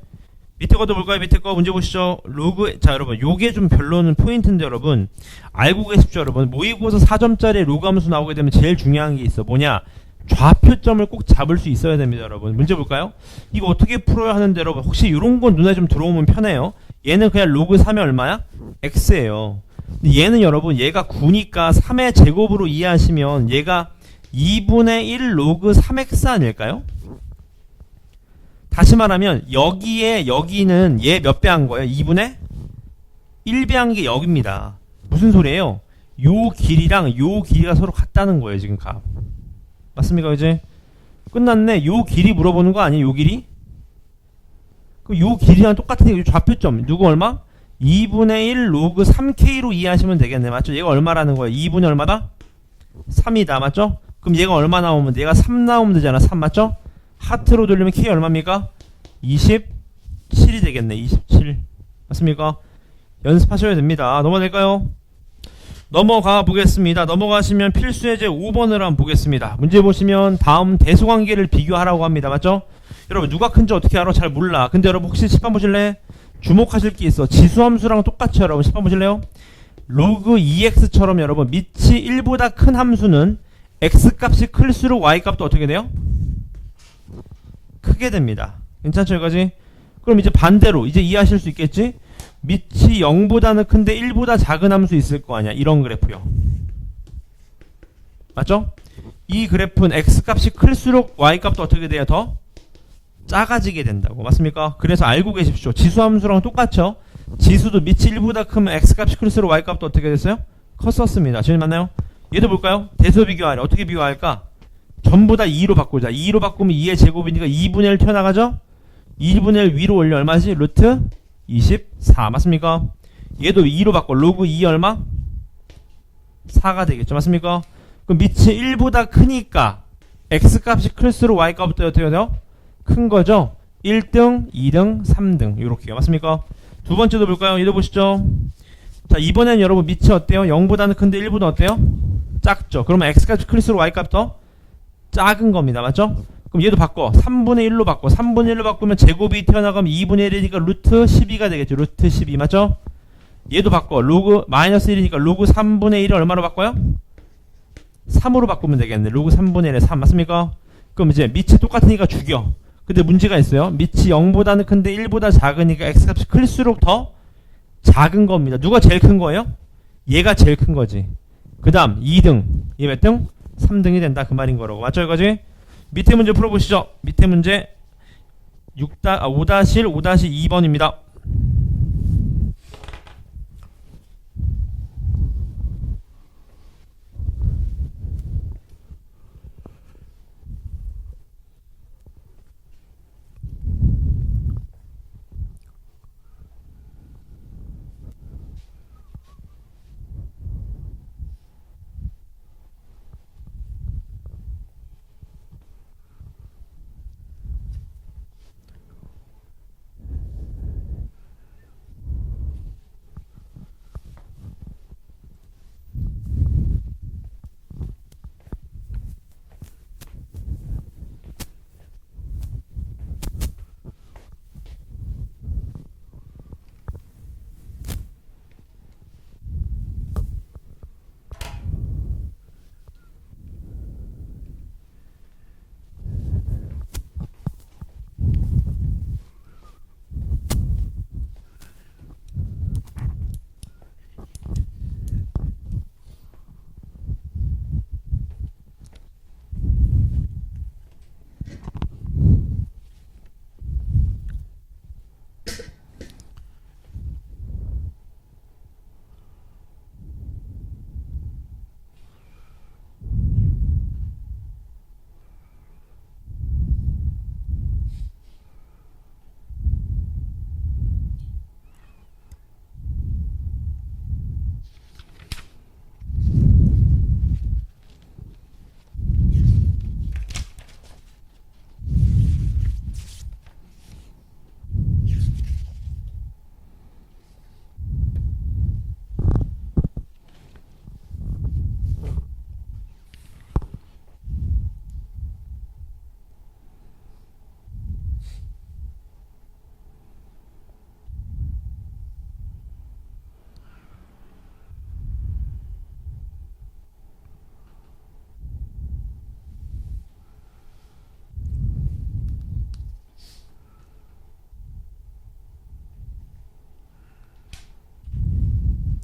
밑에 것도 볼까요? 밑에 거 문제 보시죠. 로그, 자 여러분 요게 좀 별로는 포인트인데 여러분 알고 계십시오. 여러분 모의고사 4점짜리 로그 함수 나오게 되면 제일 중요한 게 있어. 뭐냐? 좌표점을 꼭 잡을 수 있어야 됩니다. 여러분 문제 볼까요? 이거 어떻게 풀어야 하는데 여러분 혹시 이런 건 눈에 좀 들어오면 편해요. 얘는 그냥 로그 3의 얼마야? x예요. 근데 얘는 여러분 얘가 9니까 3의 제곱으로 이해하시면 얘가 2분의 1 로그 3x 아닐까요? 다시 말하면 여기는 얘 몇 배 한 거예요? 2분의 1배 한 게 여기입니다. 무슨 소리예요? 요 길이랑 요 길이가 서로 같다는 거예요. 지금 값. 맞습니까? 이제 끝났네. 요 길이 물어보는 거 아니에요? 요 길이? 그럼 요 길이랑 똑같은 좌표점. 누구 얼마? 2분의 1 로그 3k로 이해하시면 되겠네. 맞죠? 얘가 얼마라는 거예요? 2분의 얼마다? 3이다. 맞죠? 그럼 얘가 얼마 나오면 돼? 얘가 3 나오면 되잖아. 3 맞죠? 하트로 돌리면 k 얼마입니까? 27이 되겠네. 27. 맞습니까? 연습하셔야 됩니다. 넘어갈까요? 넘어가 보겠습니다. 넘어가시면 필수 예제 5번을 한번 보겠습니다. 문제 보시면 다음 대소관계를 비교하라고 합니다. 맞죠? 여러분 누가 큰지 어떻게 알아? 잘 몰라. 근데 여러분 혹시 10번 보실래? 주목하실 게 있어. 지수함수랑 똑같이 여러분 10번 보실래요? 로그 2x처럼 여러분 밑이 1보다 큰 함수는 x값이 클수록 y값도 어떻게 돼요? 크게 됩니다. 괜찮죠 여기까지? 그럼 이제 반대로 이제 이해하실 수 있겠지? 밑이 0보다는 큰데 1보다 작은 함수 있을 거 아니야. 이런 그래프요. 맞죠? 이 그래프는 x값이 클수록 y값도 어떻게 돼요? 더 작아지게 된다고. 맞습니까? 그래서 알고 계십시오. 지수함수랑 똑같죠? 지수도 밑이 1보다 크면 x값이 클수록 y값도 어떻게 됐어요? 컸었습니다. 지금 맞나요? 얘도 볼까요? 대소 비교하래. 어떻게 비교할까? 전부 다 2로 바꾸자. 2로 바꾸면 2의 제곱이니까 2분의 1 튀어나가죠? 2분의 1 위로 올려 얼마지? 루트 24. 맞습니까? 얘도 2로 바꿔. 로그 2 얼마? 4가 되겠죠. 맞습니까? 그럼 밑이 1보다 크니까 x값이 클수록 y값부터 어떻게 돼요? 큰 거죠? 1등, 2등, 3등. 요렇게요. 맞습니까? 두 번째도 볼까요? 얘도 보시죠. 자, 이번엔 여러분 밑이 어때요? 0보다는 큰데 1보다 어때요? 작죠. 그러면 x값이 클수록 y값도 작은 겁니다. 맞죠? 그럼 얘도 바꿔. 3분의 1로 바꿔. 3분의 1로 바꾸면 제곱이 튀어나가면 2분의 1이니까 루트 12가 되겠죠. 루트 12. 맞죠? 얘도 바꿔. 로그 마이너스 1이니까 로그 3분의 1을 얼마로 바꿔요? 3으로 바꾸면 되겠네. 로그 3분의 1에 3. 맞습니까? 그럼 이제 밑이 똑같으니까 죽여. 근데 문제가 있어요. 밑이 0보다는 큰데 1보다 작으니까 x값이 클수록 더 작은 겁니다. 누가 제일 큰 거예요? 얘가 제일 큰 거지. 그 다음 2등. 얘 몇 등? 3등이 된다. 그 말인 거라고. 맞죠? 이거지? 밑에 문제 풀어보시죠. 밑에 문제 5-1, 5-2번입니다.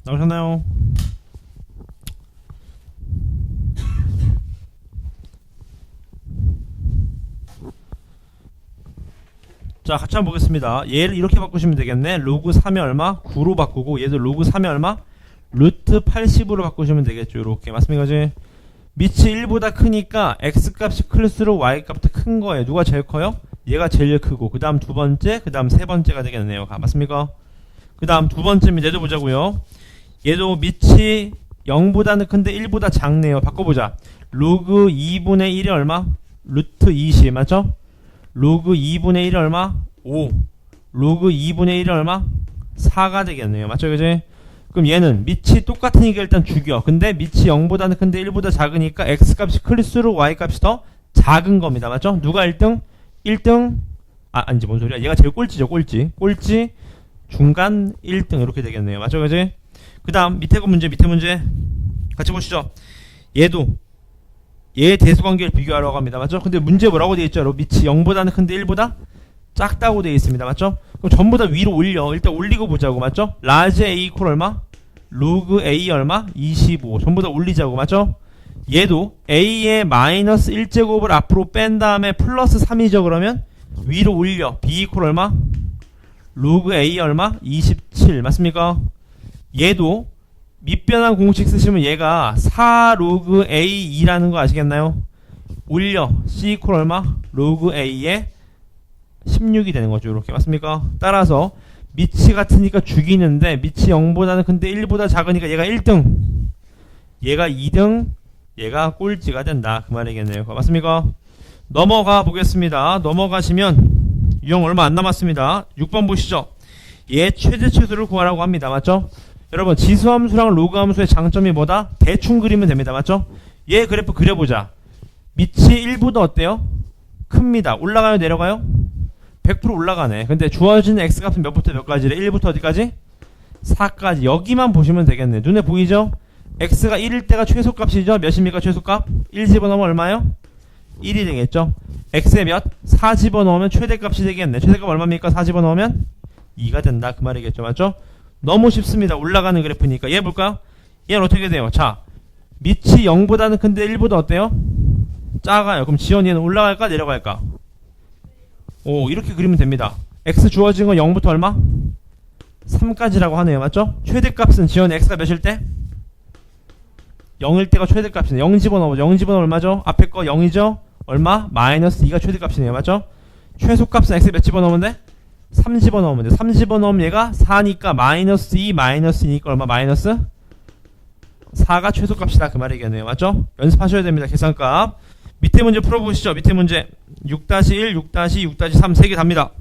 나오셨나요? 자, 같이 한번 보겠습니다. 얘를 이렇게 바꾸시면 되겠네. 로그 3이 얼마? 9로 바꾸고 얘도 로그 3이 얼마? 루트 80으로 바꾸시면 되겠죠. 이렇게 맞습니까? 그지? 밑이 1보다 크니까 x값이 클수록 y값도 큰 거예요. 누가 제일 커요? 얘가 제일 크고 그 다음 두 번째, 그 다음 세 번째가 되겠네요. 맞습니까? 그 다음 두 번째입니다. 얘도 보자고요. 얘도 밑이 0보다는 큰데 1보다 작네요. 바꿔보자. 로그 2분의 1이 얼마? 루트 20 맞죠? 로그 2분의 1이 얼마? 5. 로그 2분의 1이 얼마? 4가 되겠네요. 맞죠? 그지? 그럼 얘는 밑이 똑같으니까 일단 죽여. 근데 밑이 0보다는 큰데 1보다 작으니까 x값이 클수록 y값이 더 작은 겁니다. 맞죠? 누가 1등? 1등? 아니지 뭔 소리야. 얘가 제일 꼴찌죠. 꼴찌. 꼴찌 중간 1등 이렇게 되겠네요. 맞죠? 그지? 그 다음 밑에 거 문제 밑에 문제 같이 보시죠. 얘도 얘의 대수관계를 비교하라고 합니다. 맞죠? 근데 문제 뭐라고 되어 있죠? 밑이 0보다는 큰데 1보다 작다고 되어 있습니다. 맞죠? 그럼 전부 다 위로 올려. 일단 올리고 보자고. 맞죠? 라지 A 이퀄 얼마? 로그 A 얼마? 25. 전부 다 올리자고. 맞죠? 얘도 A의 마이너스 1제곱을 앞으로 뺀 다음에 플러스 3이죠. 그러면 위로 올려. B 이퀄 얼마? 로그 A 얼마? 27. 맞습니까? 얘도 밑변환 공식 쓰시면 얘가 4 로그 A2라는 거 아시겠나요? 올려. C 이퀄 얼마? 로그 A의 16이 되는 거죠. 이렇게 맞습니까? 따라서 밑이 같으니까 죽이는데 밑이 0보다는 근데 1보다 작으니까 얘가 1등, 얘가 2등, 얘가 꼴찌가 된다. 그 말이겠네요. 맞습니까? 넘어가 보겠습니다. 넘어가시면 유형 얼마 안 남았습니다. 6번 보시죠. 얘 최대 최소를 구하라고 합니다. 맞죠? 여러분 지수함수랑 로그함수의 장점이 뭐다? 대충 그리면 됩니다. 맞죠? 얘 그래프 그려보자. 밑이 1보다 어때요? 큽니다. 올라가요? 내려가요? 100% 올라가네. 근데 주어지는 x값은 몇부터 몇까지래? 1부터 어디까지? 4까지. 여기만 보시면 되겠네. 눈에 보이죠? x가 1일 때가 최소값이죠? 몇입니까? 최소값? 1 집어넣으면 얼마요? 1이 되겠죠? x에 몇? 4 집어넣으면 최대값이 되겠네. 최대값 얼마입니까? 4 집어넣으면 2가 된다. 그 말이겠죠? 맞죠? 너무 쉽습니다. 올라가는 그래프니까. 얘 볼까요? 얘는 어떻게 돼요? 자, 밑이 0보다는 큰데 1보다 어때요? 작아요. 그럼 지연 얘는 올라갈까? 내려갈까? 오, 이렇게 그리면 됩니다. x 주어진 건 0부터 얼마? 3까지라고 하네요. 맞죠? 최대값은 지연 x가 몇일 때? 0일 때가 최대값이네. 0 집어넣어보죠. 0 집어넣으면 얼마죠? 앞에 거 0이죠? 얼마? 마이너스 2가 최대값이네요. 맞죠? 최소값은 x 몇 집어넣으면 돼? 3 집어넣으면 돼. 3 집어넣으면 얘가 4니까 마이너스 2 마이너스 2니까 얼마? 마이너스 4가 최소값이다. 그 말이겠네요. 맞죠? 연습하셔야 됩니다. 계산값. 밑에 문제 풀어보시죠. 밑에 문제 6-1, 6-2, 6-3 세 개 답니다.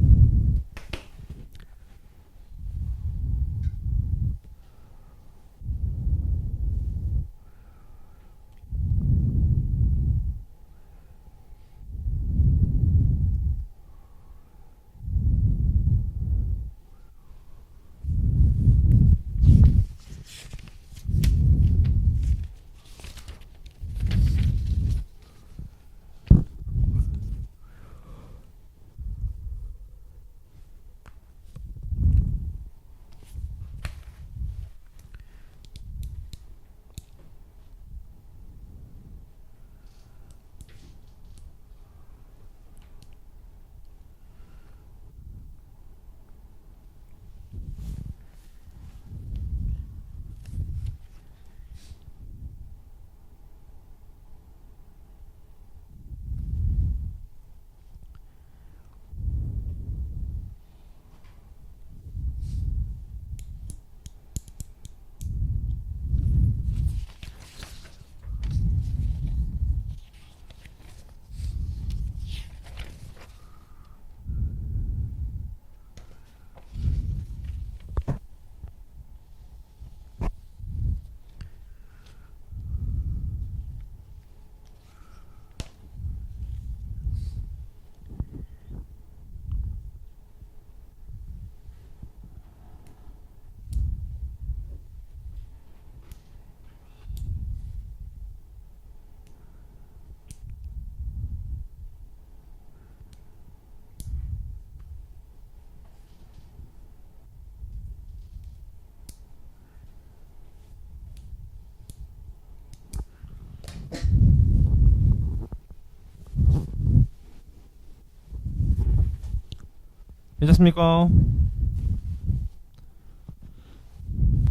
괜찮습니까?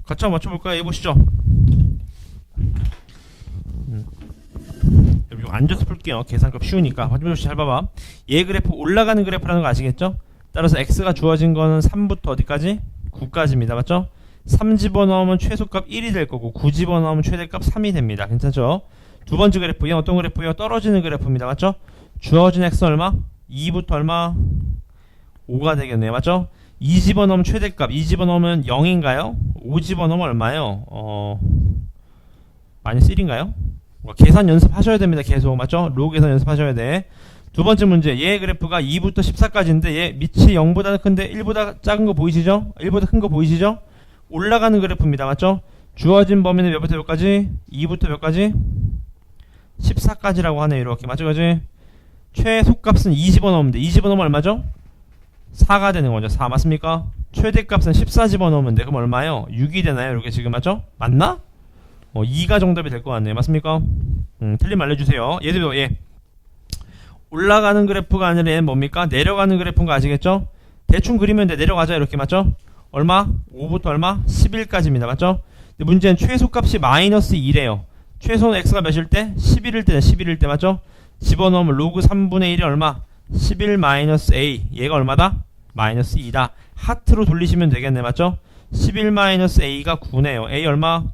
같이 한번 맞춰볼까요? 해보시죠. 여기 앉아서 풀게요. 계산값 쉬우니까. 화면조시 잘 봐봐. 얘 그래프 올라가는 그래프라는 거 아시겠죠? 따라서 x가 주어진 거는 3부터 어디까지? 9까지입니다. 맞죠? 3 집어넣으면 최소값 1이 될 거고 9 집어넣으면 최대값 3이 됩니다. 괜찮죠? 두 번째 그래프, 얘는 어떤 그래프예요? 떨어지는 그래프입니다. 맞죠? 주어진 x 얼마? 2부터 얼마? 5가 되겠네요. 맞죠? 2 집어넣으면 최대값, 2 집어넣으면 0인가요? 5 집어넣으면 얼마요? 마이너스 1인가요? 계산 연습하셔야 됩니다. 계속. 맞죠? 로그 계산 연습하셔야 돼. 두 번째 문제. 얘 그래프가 2부터 14까지인데 얘 밑이 0보다 큰데 1보다 작은 거 보이시죠? 1보다 큰 거 보이시죠? 올라가는 그래프입니다. 맞죠? 주어진 범위는 몇부터 몇까지? 2부터 몇까지? 14까지라고 하네요. 이렇게. 맞죠? 그지? 최소값은 2 집어넣으면 돼. 2 집어넣으면 얼마죠? 4가 되는 거죠. 4 맞습니까? 최대값은 14 집어넣으면 돼. 그럼 얼마요? 6이 되나요? 이렇게 지금 맞죠? 맞나? 2가 정답이 될 것 같네요. 맞습니까? 틀리면 알려주세요. 얘들도 예. 올라가는 그래프가 아니라 얘는 뭡니까? 내려가는 그래프인 거 아시겠죠? 대충 그리면 돼. 내려가자. 이렇게 맞죠? 얼마? 5부터 얼마? 11까지입니다. 맞죠? 근데 문제는 최소값이 마이너스 2래요. 최소는 x가 몇일 때? 11일 때네. 11일 때 맞죠? 집어넣으면 로그 3분의 1이 얼마? 11 마이너스 a. 얘가 얼마다? 마이너스 2다. 하트로 돌리시면 되겠네. 맞죠? 11 마이너스 a가 9네요. a 얼마?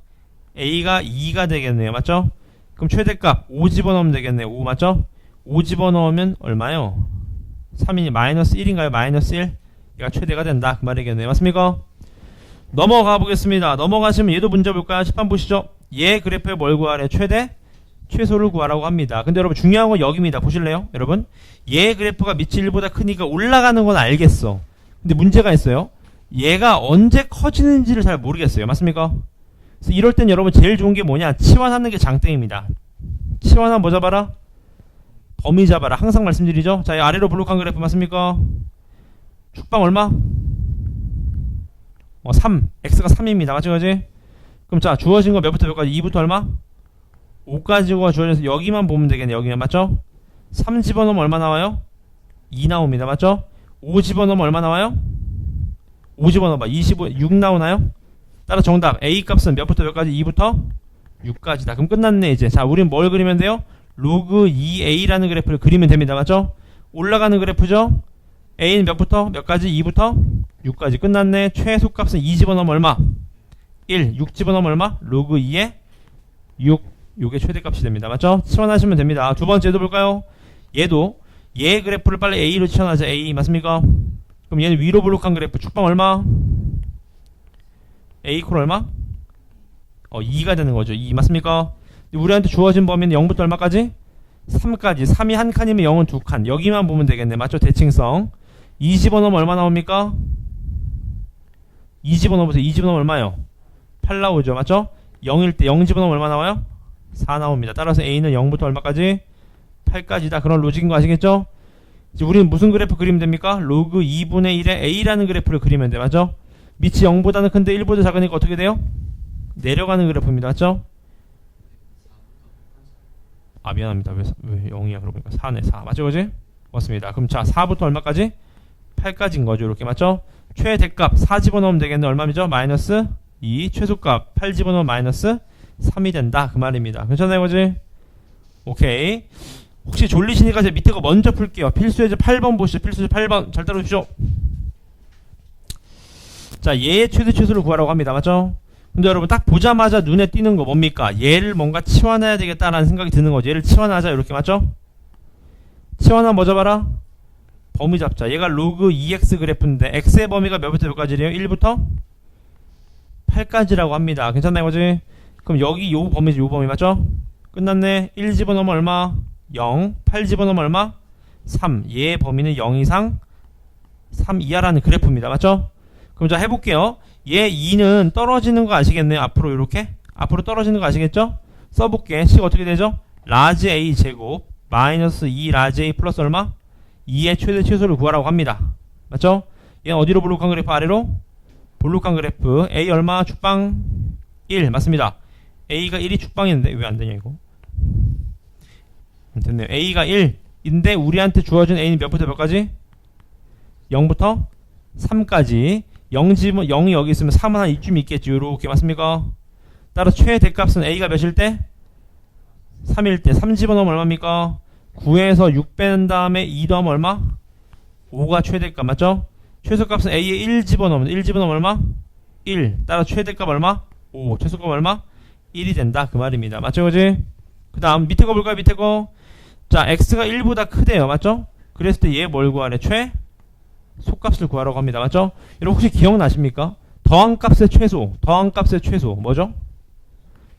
a가 2가 되겠네요. 맞죠? 그럼 최대값 5 집어넣으면 되겠네요. 5 맞죠? 5 집어넣으면 얼마요? 3이 마이너스 1인가요? 마이너스 1? 얘가 최대가 된다. 그 말이겠네요. 맞습니까? 넘어가 보겠습니다. 넘어가시면 얘도 문제 볼까요? 10번 보시죠. 얘 그래프에 뭘 구하래? 최대? 최소를 구하라고 합니다. 근데 여러분 중요한 건 여기입니다. 보실래요? 여러분 얘 그래프가 밑이 1보다 크니까 올라가는 건 알겠어. 근데 문제가 있어요. 얘가 언제 커지는지를 잘 모르겠어요. 맞습니까? 그래서 이럴 땐 여러분 제일 좋은 게 뭐냐? 치환하는 게 장땡입니다. 치환하면 뭐 잡아라? 범위 잡아라. 항상 말씀드리죠. 자, 이 아래로 블록한 그래프 맞습니까? 축방 얼마? 3. x가 3입니다. 맞지 그지? 그럼 자, 주어진 거 몇부터 몇까지? 2부터 얼마? 5까지가 주어져서 여기만 보면 되겠네. 여기만 맞죠? 3 집어넣으면 얼마 나와요? 2 나옵니다. 맞죠? 5 집어넣으면 얼마 나와요? 5 집어넣어봐. 25, 6 나오나요? 따라 정답 a 값은 몇부터 몇까지? 2부터 6까지다. 그럼 끝났네 이제. 자, 우린 뭘 그리면 돼요? 로그 2a라는 그래프를 그리면 됩니다. 맞죠? 올라가는 그래프죠? a는 몇부터 몇까지? 2부터 6까지. 끝났네. 최소값은 2 집어넣으면 얼마? 1. 6 집어넣으면 얼마? 로그 2에 6. 요게 최대값이 됩니다. 맞죠? 치환하시면 됩니다. 두 번째도 볼까요? 얘도 얘 그래프를 빨리 a로 치환하자. a 맞습니까? 그럼 얘는 위로 블록한 그래프 축방 얼마? a 콜 얼마? 2가 되는 거죠. 2 맞습니까? 우리한테 주어진 범위는 0부터 얼마까지? 3까지. 3이 한 칸이면 0은 두 칸. 여기만 보면 되겠네. 맞죠? 대칭성. 2 집어넣으면 얼마 나옵니까? 2 집어넣으면서 2 집어넣으면 얼마요? 8 나오죠. 맞죠? 0일 때 0 집어넣으면 얼마 나와요? 4 나옵니다. 따라서 a는 0부터 얼마까지? 8까지다. 그런 로직인 거 아시겠죠? 이제 우리는 무슨 그래프 그리면 됩니까? 로그 2분의 1의 a라는 그래프를 그리면 돼. 맞죠? 밑이 0보다는 큰데 1보다 작으니까 어떻게 돼요? 내려가는 그래프입니다. 맞죠? 아, 미안합니다. 왜 0이야? 그러니까 4네. 4. 맞죠? 그지? 맞습니다. 그럼 자, 4부터 얼마까지? 8까지인 거죠. 이렇게 맞죠? 최대값 4 집어넣으면 되겠네. 얼마죠? 마이너스 2. 최소값 8 집어넣으면 마이너스 3이 된다. 그 말입니다. 괜찮아요, 그지? 오케이. 혹시 졸리시니까 제가 밑에 거 먼저 풀게요. 필수예제 8번 보시죠. 필수예제 8번. 잘 따라오십시오. 자, 얘의 최대 최소를 구하라고 합니다. 맞죠? 근데 여러분 딱 보자마자 눈에 띄는 거 뭡니까? 얘를 뭔가 치환해야 되겠다라는 생각이 드는 거죠. 얘를 치환하자. 이렇게 맞죠? 치환하면 뭐 잡아라? 범위 잡자. 얘가 로그 2x 그래프인데 x의 범위가 몇부터 몇까지래요? 1부터 8까지라고 합니다. 괜찮나요, 그지? 그럼 여기 요 범위지, 요 범위 맞죠? 끝났네. 1 집어넣으면 얼마? 0. 8 집어넣으면 얼마? 3. 얘의 범위는 0 이상 3 이하라는 그래프입니다. 맞죠? 그럼 자, 해볼게요. 얘 2는 떨어지는 거 아시겠네요? 앞으로 이렇게. 앞으로 떨어지는 거 아시겠죠? 써볼게. 식 어떻게 되죠? 라지 a 제곱 마이너스 2 라지 a 플러스 얼마? 2의 최대 최소를 구하라고 합니다. 맞죠? 얘는 어디로 블록한 그래프? 아래로? 블록한 그래프. a 얼마? 축방 1. 맞습니다. a가 1이 축방인데 왜 안되냐 이거. 됐네요. a가 1인데 우리한테 주어진 a는 몇부터 몇까지? 0부터 3까지 0이 여기 있으면 3은 한 이쯤 있겠지. 요렇게 맞습니까? 따라 최대값은 a가 몇일 때? 3일 때 3 집어넣으면 얼마입니까? 9에서 6 뺀 다음에 2 더하면 얼마? 5가 최대값 맞죠? 최소값은 a에 1 집어넣으면 얼마? 1. 따라 최대값 얼마? 5. 최소값 얼마? 1이 된다 그 말입니다. 맞죠 그지? 그 다음 밑에 거 볼까요? 밑에 거. 자 x가 1보다 크대요. 맞죠? 그랬을 때 얘 뭘 구하래? 속값을 구하라고 합니다. 맞죠? 여러분 혹시 기억나십니까? 더한 값의 최소 뭐죠?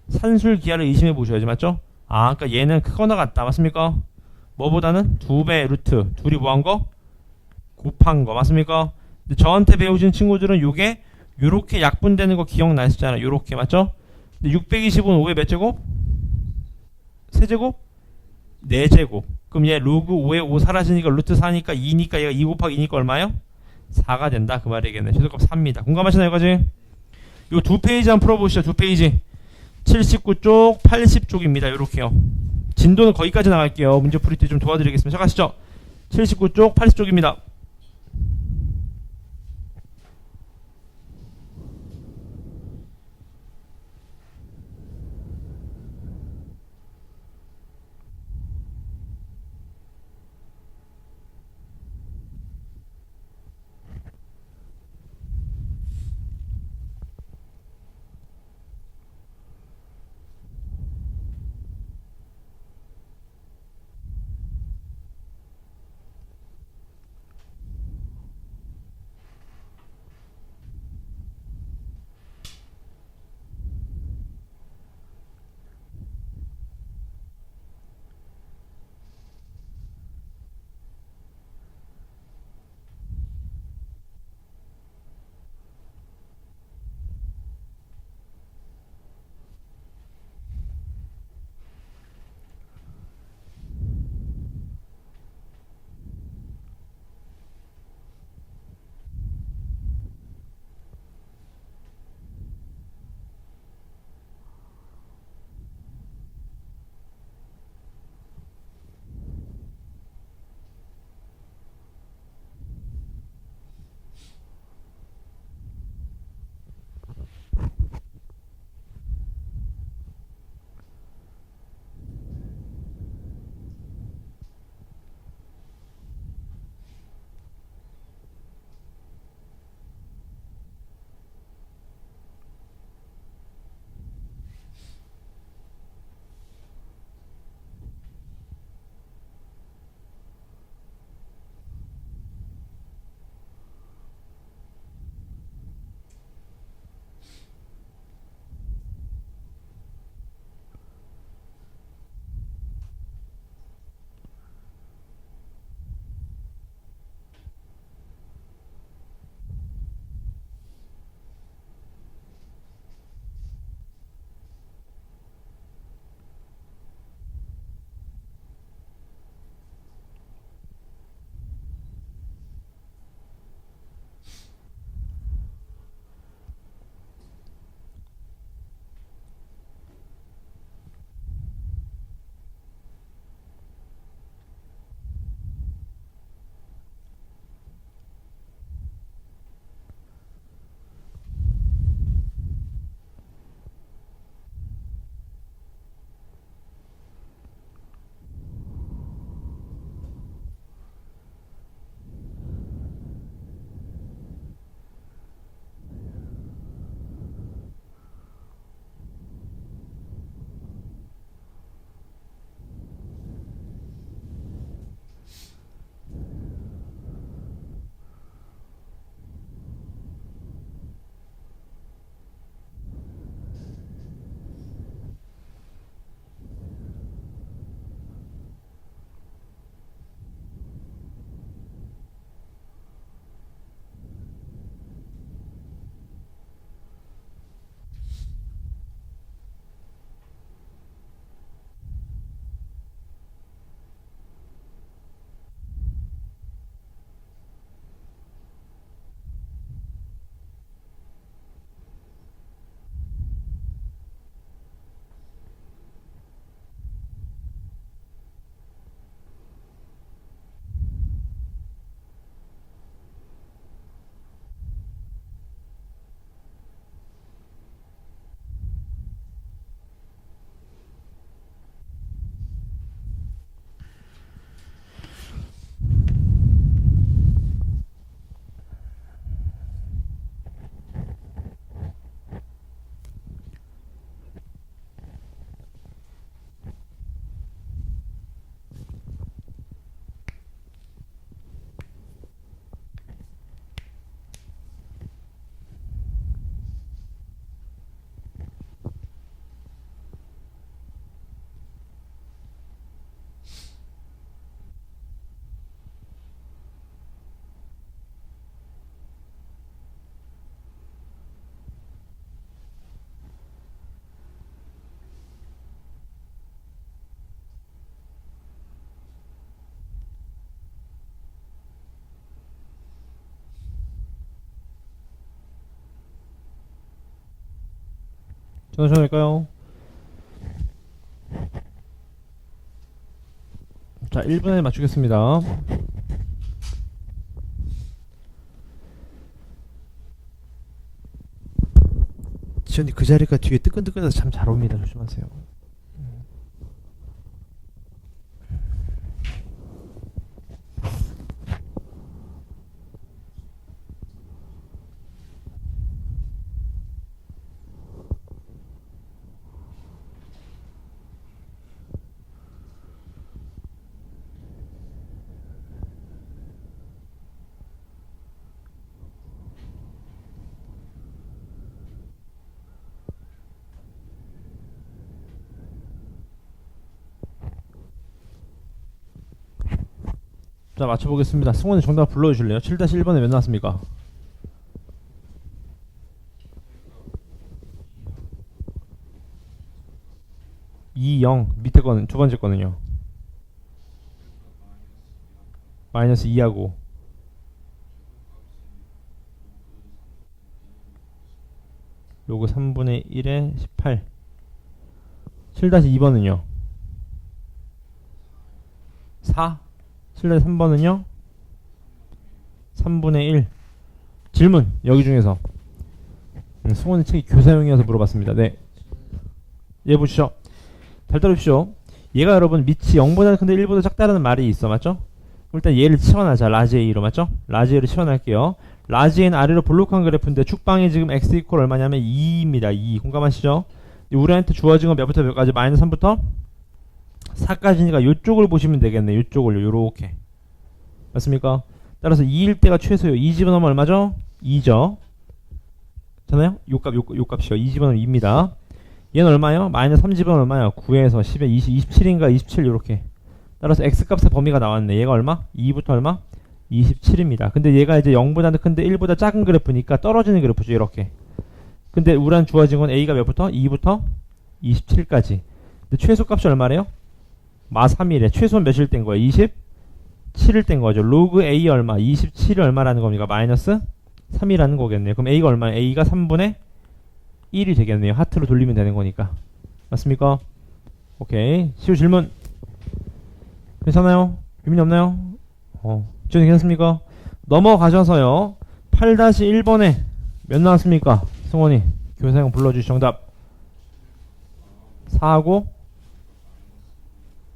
산술기하를 의심해 보셔야지. 맞죠? 아 그러니까 얘는 크거나 같다. 맞습니까? 뭐보다는 2배 루트 둘이 뭐한 거? 곱한 거. 맞습니까? 근데 저한테 배우신 친구들은 요게 요렇게 약분되는 거 기억나시잖아요. 요렇게 맞죠? 근데 625는 5의 몇 제곱? 세제곱? 4제곱. 그럼 얘 로그 5에 5 사라지니까 루트 4니까 2니까 얘가 2 곱하기 2니까 얼마요? 4가 된다 그 말이겠네. 최소값 4입니다. 공감하시나요 여기까지? 요 두 페이지 한번 풀어보시죠. 두 페이지 79쪽 80쪽입니다. 요렇게요. 진도는 거기까지 나갈게요. 문제 풀이 때 좀 도와드리겠습니다. 자 가시죠. 79쪽 80쪽입니다. 전화 될까요? 자, 1분에 맞추겠습니다. 지연이 그 자리가 뒤에 뜨끈뜨끈해서 참 잘 옵니다. 조심하세요. 자, 맞춰보겠습니다. 승원이 정답 불러주실래요? 7-1번에 몇 나왔습니까? 2, 0. 밑에 거는, 두 번째 거는요? 마이너스 2하고 로그 3분의 1에 18. 7-2번은요? 4. 7-3번은요? 3분의 1. 질문, 여기 중에서. 승원의 책이 교사용이어서 물어봤습니다. 네. 얘 보시죠. 잘 따르십시오. 얘가 여러분 밑이 0보다 큰데 1보다 작다라는 말이 있어. 맞죠? 그럼 일단 얘를 치환하자. 라지 A로. 맞죠? 라지 A를 치환할게요. 라지 A는 아래로 볼록한 그래프인데 축방이 지금 x 이퀄 얼마냐면 2입니다. 2. 공감하시죠? 우리한테 주어진 건 몇부터 몇까지? 마이너스 3부터 4까지니까 요쪽을 보시면 되겠네. 요쪽을 요렇게. 맞습니까? 따라서 2일 때가 최소요. 2 집어넣으면 얼마죠? 2죠. 잖아요? 요값이요. 2 집어넣으면 2입니다. 얘는 얼마요? 마이너스 3 집어넣으면 얼마요? 9에서 10에 20, 27인가 27 요렇게. 따라서 x값의 범위가 나왔네. 얘가 얼마? 2부터 얼마? 27입니다. 근데 얘가 이제 0보다 큰데 1보다 작은 그래프니까 떨어지는 그래프죠. 이렇게. 근데 우란 주어진 건 a가 몇부터? 2부터 27까지. 근데 최소값이 얼마래요? 마 3이래. 최소는 몇일 땐 거예요? 27일 땐 거죠. 로그 a 얼마? 27이 얼마라는 겁니까? 마이너스 3이라는 거겠네요. 그럼 a가 얼마예요? a가 3분의 1이 되겠네요. 하트로 돌리면 되는 거니까. 맞습니까? 오케이. 시우 질문. 괜찮아요? 의미 없나요? 지금 괜찮습니까? 넘어가셔서요. 8-1번에 몇 나왔습니까? 승원이 교사형 불러주시 정답. 4하고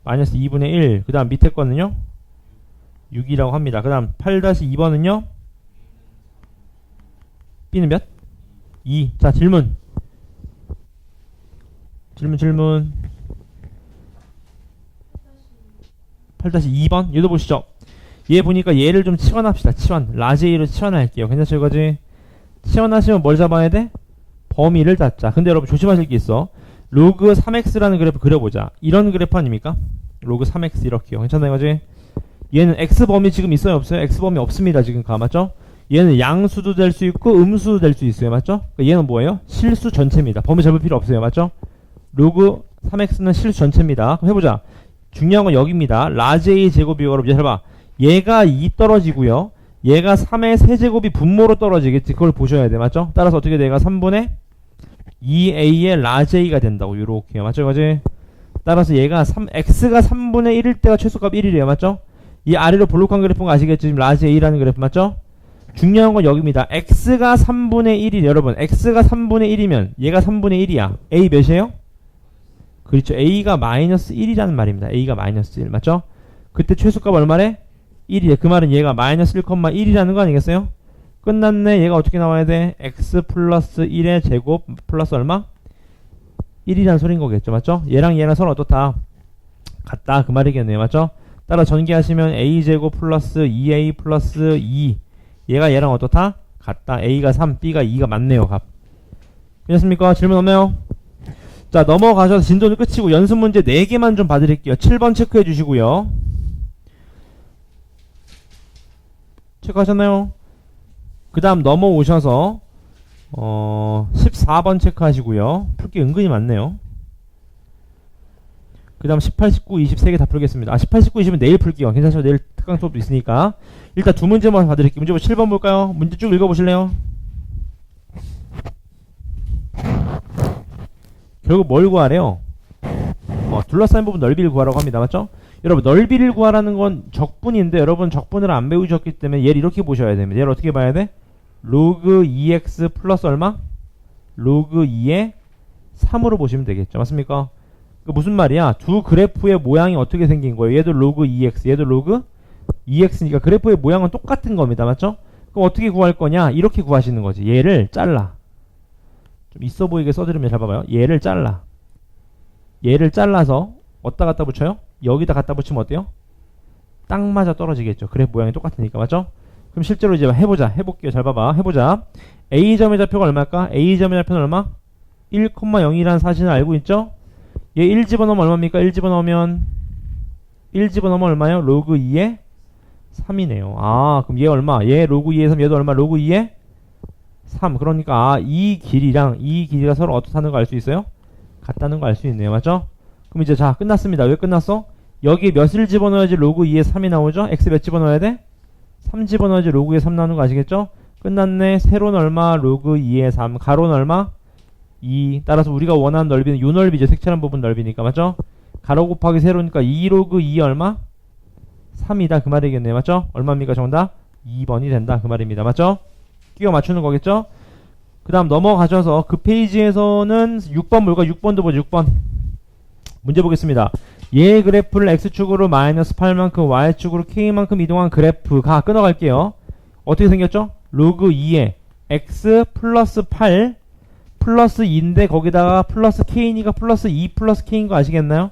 마이너스 2분의 1. 그 다음 밑에 거는요 6이라고 합니다. 그 다음 8-2번은요 B는 몇? 2. 자, 질문. 질문 8-2번 얘도 보시죠. 얘 보니까 얘를 좀 치환합시다. 치환. 라지 A로 치환할게요. 괜찮죠 이거지? 치환하시면 뭘 잡아야 돼? 범위를 잡자. 근데 여러분 조심하실 게 있어. 로그 3x라는 그래프 그려보자. 이런 그래프 아닙니까? 로그 3x 이렇게요. 괜찮나 이거지? 얘는 x범위 지금 있어요 없어요? x범위 없습니다. 지금 맞죠? 얘는 양수도 될 수 있고 음수도 될 수 있어요. 맞죠? 그러니까 얘는 뭐예요? 실수 전체입니다. 범위 잡을 필요 없어요. 맞죠? 로그 3x는 실수 전체입니다. 그럼 해보자. 중요한 건 여기입니다. 라지 A 제곱이 여러분 잘 봐. 얘가 2 떨어지고요. 얘가 3의 세제곱이 분모로 떨어지겠지. 그걸 보셔야 돼. 맞죠? 따라서 어떻게 돼? 얘가 3분의 2a의 라지 A가 된다고. 요렇게요. 맞죠? 그지? 따라서 얘가 x가 3분의 1일 때가 최소값 1이래요. 맞죠? 이 아래로 볼록한 그래프인 거 아시겠죠? 지금 라지 A라는 그래프 맞죠? 중요한 건 여기입니다. x가 3분의 1이 여러분 x가 3분의 1이면 얘가 3분의 1이야. a 몇이에요? 그렇죠. a가 마이너스 1이라는 말입니다. a가 마이너스 1 맞죠? 그때 최소값 얼마래? 1이래. 그 말은 얘가 마이너스 1,1이라는 거 아니겠어요? 끝났네. 얘가 어떻게 나와야 돼? x 플러스 1의 제곱 플러스 얼마? 1이라는 소린 거겠죠. 맞죠? 얘랑 얘랑 서로 어떻다? 같다. 그 말이겠네요. 맞죠? 따라 전개하시면 a제곱 플러스 2a 플러스 2 얘가 얘랑 어떻다? 같다. a가 3, b가 2가 맞네요. 값. 괜찮습니까? 질문 없나요? 자, 넘어가셔서 진도는 끝이고 연습 문제 4개만 좀 봐드릴게요. 7번 체크해 주시고요. 체크하셨나요? 그 다음 넘어오셔서 14번 체크하시고요. 풀 게 은근히 많네요. 그 다음 18, 19, 20 3개 다 풀겠습니다. 18, 19, 20은 내일 풀게요. 괜찮죠? 내일 특강 수업도 있으니까. 일단 두 문제만 봐드릴게요. 문제 7번 볼까요? 문제 쭉 읽어보실래요? 결국 뭘 구하래요? 둘러싸인 부분 넓이를 구하라고 합니다. 맞죠? 여러분 넓이를 구하라는 건 적분인데 여러분 적분을 안 배우셨기 때문에 얘를 이렇게 보셔야 됩니다. 얘를 어떻게 봐야 돼? 로그 2x 플러스 얼마? 로그 2의 3으로 보시면 되겠죠. 맞습니까? 그 무슨 말이야? 두 그래프의 모양이 어떻게 생긴 거예요? 얘도 로그 2x, 얘도 로그 2x니까 그래프의 모양은 똑같은 겁니다. 맞죠? 그럼 어떻게 구할 거냐? 이렇게 구하시는 거지. 얘를 잘라. 좀 있어 보이게 써드리면 잘 봐봐요. 얘를 잘라. 얘를 잘라서 어디다 갖다 붙여요? 여기다 갖다 붙이면 어때요? 딱 맞아 떨어지겠죠. 그래프 모양이 똑같으니까. 맞죠? 그럼 실제로 이제 해보자. 해볼게요. 잘 봐봐. 해보자. A점의 좌표가 얼마일까? A점의 좌표는 얼마? 1,0이라는 사실을 알고 있죠? 얘 1 집어넣으면 얼마입니까? 1 집어넣으면 얼마예요? 로그 2의 3이네요. 아, 그럼 얘 얼마? 얘 로그 2의 3, 얘도 얼마? 로그 2의 3. 그러니까 이 길이랑 이 길이가 서로 어떻다는 거 알 수 있어요? 같다는 거 알 수 있네요. 맞죠? 그럼 이제 자, 끝났습니다. 왜 끝났어? 여기에 몇을 집어넣어야지 로그 2의 3이 나오죠? x 몇 집어넣어야 돼? 3 집어넣어야지 로그 2의 3 나오는 거 아시겠죠? 끝났네. 세로는 얼마? 로그 2의 3. 가로는 얼마? 2. 따라서 우리가 원하는 넓이는 요 넓이죠. 색칠한 부분 넓이니까. 맞죠? 가로 곱하기 세로니까 2 로그 2 얼마? 3이다. 그 말이겠네요. 맞죠? 얼마입니까? 정답? 2번이 된다. 그 말입니다. 맞죠? 끼워 맞추는 거겠죠? 그 다음 넘어가셔서 그 페이지에서는 6번 뭘까? 6번도 보죠. 6번. 문제 보겠습니다. 얘 그래프를 x축으로 마이너스 8만큼 y축으로 k만큼 이동한 그래프가 끊어갈게요. 어떻게 생겼죠? 로그 2에 x 플러스 8 플러스 2인데 거기다가 플러스 k니까 플러스 2 플러스 k인 거 아시겠나요?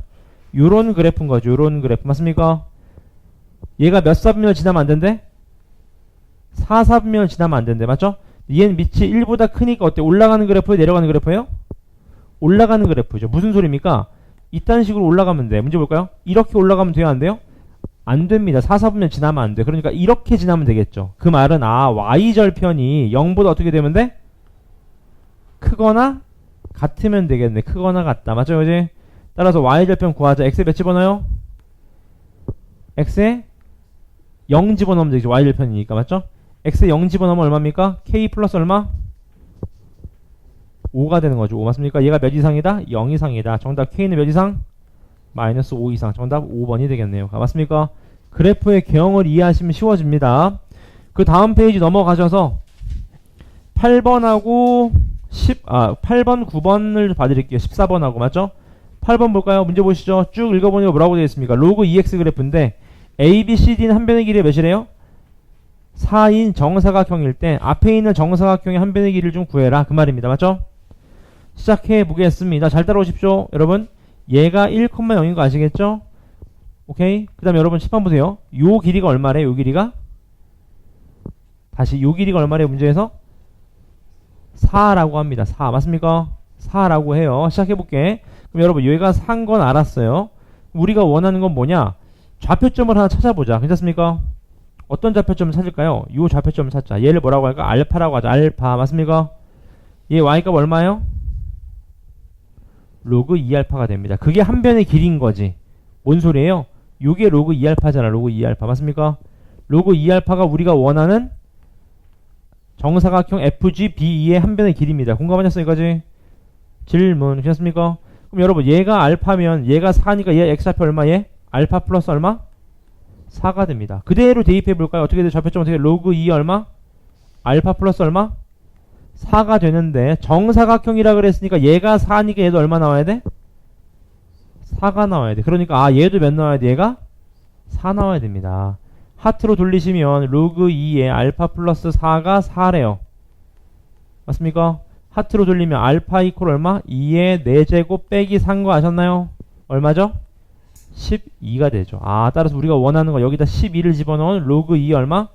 요런 그래프인 거죠. 요런 그래프 맞습니까? 얘가 몇 사분면을 지나면 안 된대? 4사분면을 지나면 안 된대. 맞죠? 얘는 밑이 1보다 크니까 어때? 올라가는 그래프예요? 내려가는 그래프예요? 올라가는 그래프죠. 무슨 소리입니까? 이딴 식으로 올라가면 돼. 문제 볼까요? 이렇게 올라가면 돼요? 안 돼요? 안 됩니다. 4사분면 지나면 안 돼. 그러니까 이렇게 지나면 되겠죠. 그 말은 y절편이 0보다 어떻게 되면 돼? 크거나 같으면 되겠네. 크거나 같다. 맞죠? 그지? 따라서 y절편 구하자. x에 몇 집어넣어요? x에 0 집어넣으면 되겠죠. y절편이니까. 맞죠? x에 0 집어넣으면 얼마입니까? k 플러스 얼마? 5가 되는 거죠. 5 맞습니까? 얘가 몇 이상이다? 0 이상이다. 정답 k는 몇 이상? 마이너스 5 이상. 정답 5번이 되겠네요. 맞습니까? 그래프의 개형을 이해하시면 쉬워집니다. 그 다음 페이지 넘어가셔서 8번하고 8번, 9번을 봐드릴게요. 14번하고 맞죠? 8번 볼까요? 문제 보시죠. 쭉 읽어보니까 뭐라고 되어 있습니까? 로그 2x 그래프인데 A, B, C, D는 한 변의 길이가 몇이래요? 4인 정사각형일 때 앞에 있는 정사각형의 한 변의 길이를 좀 구해라. 그 말입니다. 맞죠? 시작해 보겠습니다. 잘 따라오십시오. 여러분 얘가 1,0인 거 아시겠죠? 오케이. 그 다음에 여러분 10번 보세요. 요 길이가 얼마래? 요 길이가? 다시 요 길이가 얼마래? 문제에서? 4라고 합니다. 4 맞습니까? 4라고 해요. 시작해볼게. 그럼 여러분 얘가 4인 건 알았어요. 우리가 원하는 건 뭐냐? 좌표점을 하나 찾아보자. 괜찮습니까? 어떤 좌표점을 찾을까요? 요 좌표점을 찾자. 얘를 뭐라고 할까? 알파라고 하자. 알파 맞습니까? 얘 y값 얼마예요? 로그 2알파가 됩니다. 그게 한 변의 길이인 거지. 뭔 소리예요? 요게 로그 2알파잖아. 로그 2알파 맞습니까? 로그 2알파가 우리가 원하는 정사각형 FGBE의 한 변의 길이입니다. 공감하셨어 이거지? 질문 괜찮습니까? 그럼 여러분 얘가 알파면 얘가 4니까 얘 x좌표 얼마? 얘? 알파 플러스 얼마? 4가 됩니다. 그대로 대입해 볼까요? 어떻게 돼? 좌표점 어떻게 돼? 로그 2 얼마? 알파 플러스 얼마? 4가 되는데 정사각형이라 그랬으니까 얘가 4니까 얘도 얼마 나와야 돼? 4가 나와야 돼. 그러니까 얘도 몇 나와야 돼? 얘가 4 나와야 됩니다. 하트로 돌리시면 로그 2에 알파 플러스 4가 4래요. 맞습니까? 하트로 돌리면 알파 이퀄 얼마? 2의 4제곱 빼기 3거 아셨나요? 얼마죠? 12가 되죠. 따라서 우리가 원하는 거 여기다 12를 집어넣은 로그 2 얼마?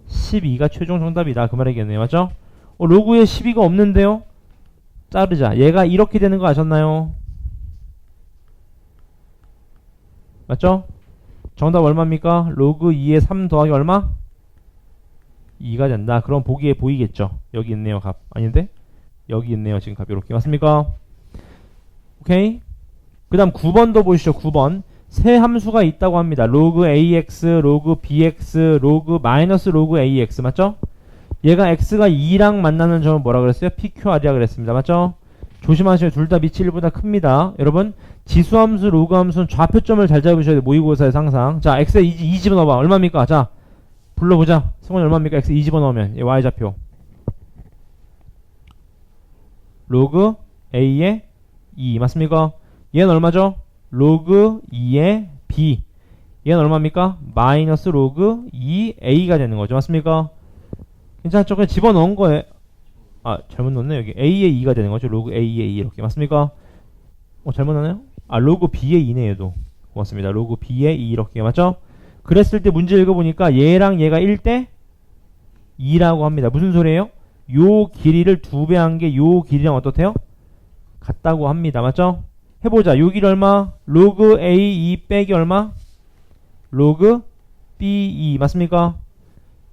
12가 최종 정답이다. 그 말이겠네요. 맞죠? 로그에 12가 없는데요? 자르자. 얘가 이렇게 되는 거 아셨나요? 맞죠? 정답 얼마입니까? 로그 2에 3 더하기 얼마? 2가 된다. 그럼 보기에 보이겠죠? 여기 있네요. 값. 아닌데? 여기 있네요. 지금 값 이렇게. 맞습니까? 오케이? 그 다음 9번도 보시죠. 9번. 세 함수가 있다고 합니다. 로그 ax, 로그 bx, 로그 마이너스 로그 ax. 맞죠? 얘가 x가 2랑 만나는 점은 뭐라 그랬어요? pqr이라 그랬습니다. 맞죠? 조심하셔요. 둘 다 밑이 1보다 큽니다. 여러분 지수함수, 로그함수는 좌표점을 잘 잡으셔야 돼요. 모의고사에서 항상. 자, x에 2 집어넣어봐. 얼마입니까? 자, 불러보자. 승원이 얼마입니까? x 2 집어넣으면 얘 y좌표 로그 a의 2 맞습니까? 얘는 얼마죠? 로그 2의 b. 얘는 얼마입니까? 마이너스 로그 2a가 되는 거죠. 맞습니까? 괜찮죠? 그냥 집어넣은 거에 잘못 넣었네. 여기 a의 2가 되는 거죠. 로그 a의 2 이렇게 맞습니까? 잘못 넣었나요? 로그 b의 2네 얘도. 고맙습니다. 로그 b의 2 이렇게 맞죠? 그랬을 때 문제 읽어보니까 얘랑 얘가 1대 2라고 합니다. 무슨 소리예요? 요 길이를 2배 한 게 요 길이랑 어떻대요? 같다고 합니다. 맞죠? 해보자. 요 길이 얼마? 로그 A2 빼기 얼마? 로그 B2 맞습니까?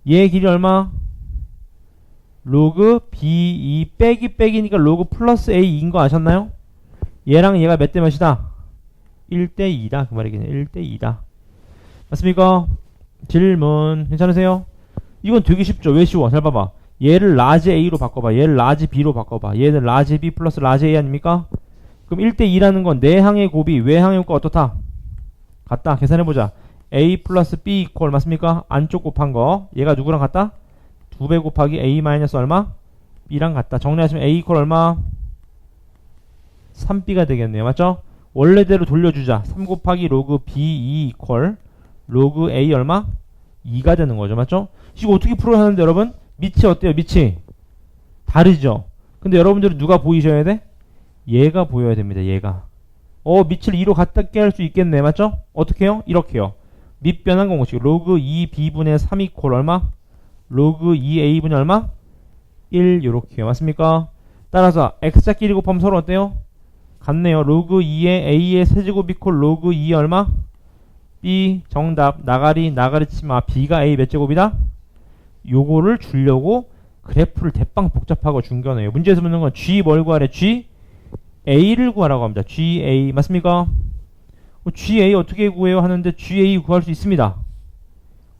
얘 길이 얼마? 로그 B2 빼기 빼기니까 로그 플러스 A인 거 아셨나요? 얘랑 얘가 몇 대 몇이다? 1대 2다. 그 말이겠네. 1대 2다. 맞습니까? 질문 괜찮으세요? 이건 되게 쉽죠. 왜 쉬워? 잘 봐봐. 얘를 라지 A로 바꿔봐. 얘를 라지 B로 바꿔봐. 얘는 라지 B 플러스 라지 A 아닙니까? 그럼 1대 2라는 건 내항의 곱이 외항의 곱과 어떻다? 같다. 계산해보자. A 플러스 B 이퀄 맞습니까? 안쪽 곱한 거. 얘가 누구랑 같다? 2배 곱하기 A 마이너스 얼마? B랑 같다. 정리하시면 A 이퀄 얼마? 3B가 되겠네요. 맞죠? 원래대로 돌려주자. 3 곱하기 로그 B2 이퀄 로그 A 얼마? 2가 되는 거죠. 맞죠? 이거 어떻게 풀어야 하는데 여러분? 밑이 어때요? 밑이 다르죠? 근데 여러분들은 누가 보이셔야 돼? 얘가 보여야 됩니다. 얘가 밑을 2로 갖다게 할 수 있겠네. 맞죠? 어떻게 해요? 이렇게요. 밑변환 공식 로그 2b분의 3 이퀄 얼마? 로그 2a분의 얼마? 1 요렇게요. 맞습니까? 따라서 x자끼리 곱하면 서로 어때요? 같네요. 로그 2의 a의 세제곱 이퀄 로그 2 얼마? b 정답. 나가리 치마. b가 a 몇 제곱이다? 요거를 주려고 그래프를 대빵 복잡하고 준 거네요. 문제에서 묻는 건 g 뭘 구하래? g a를 구하라고 합니다. ga 맞습니까? ga 어떻게 구해요? 하는데 ga 구할 수 있습니다.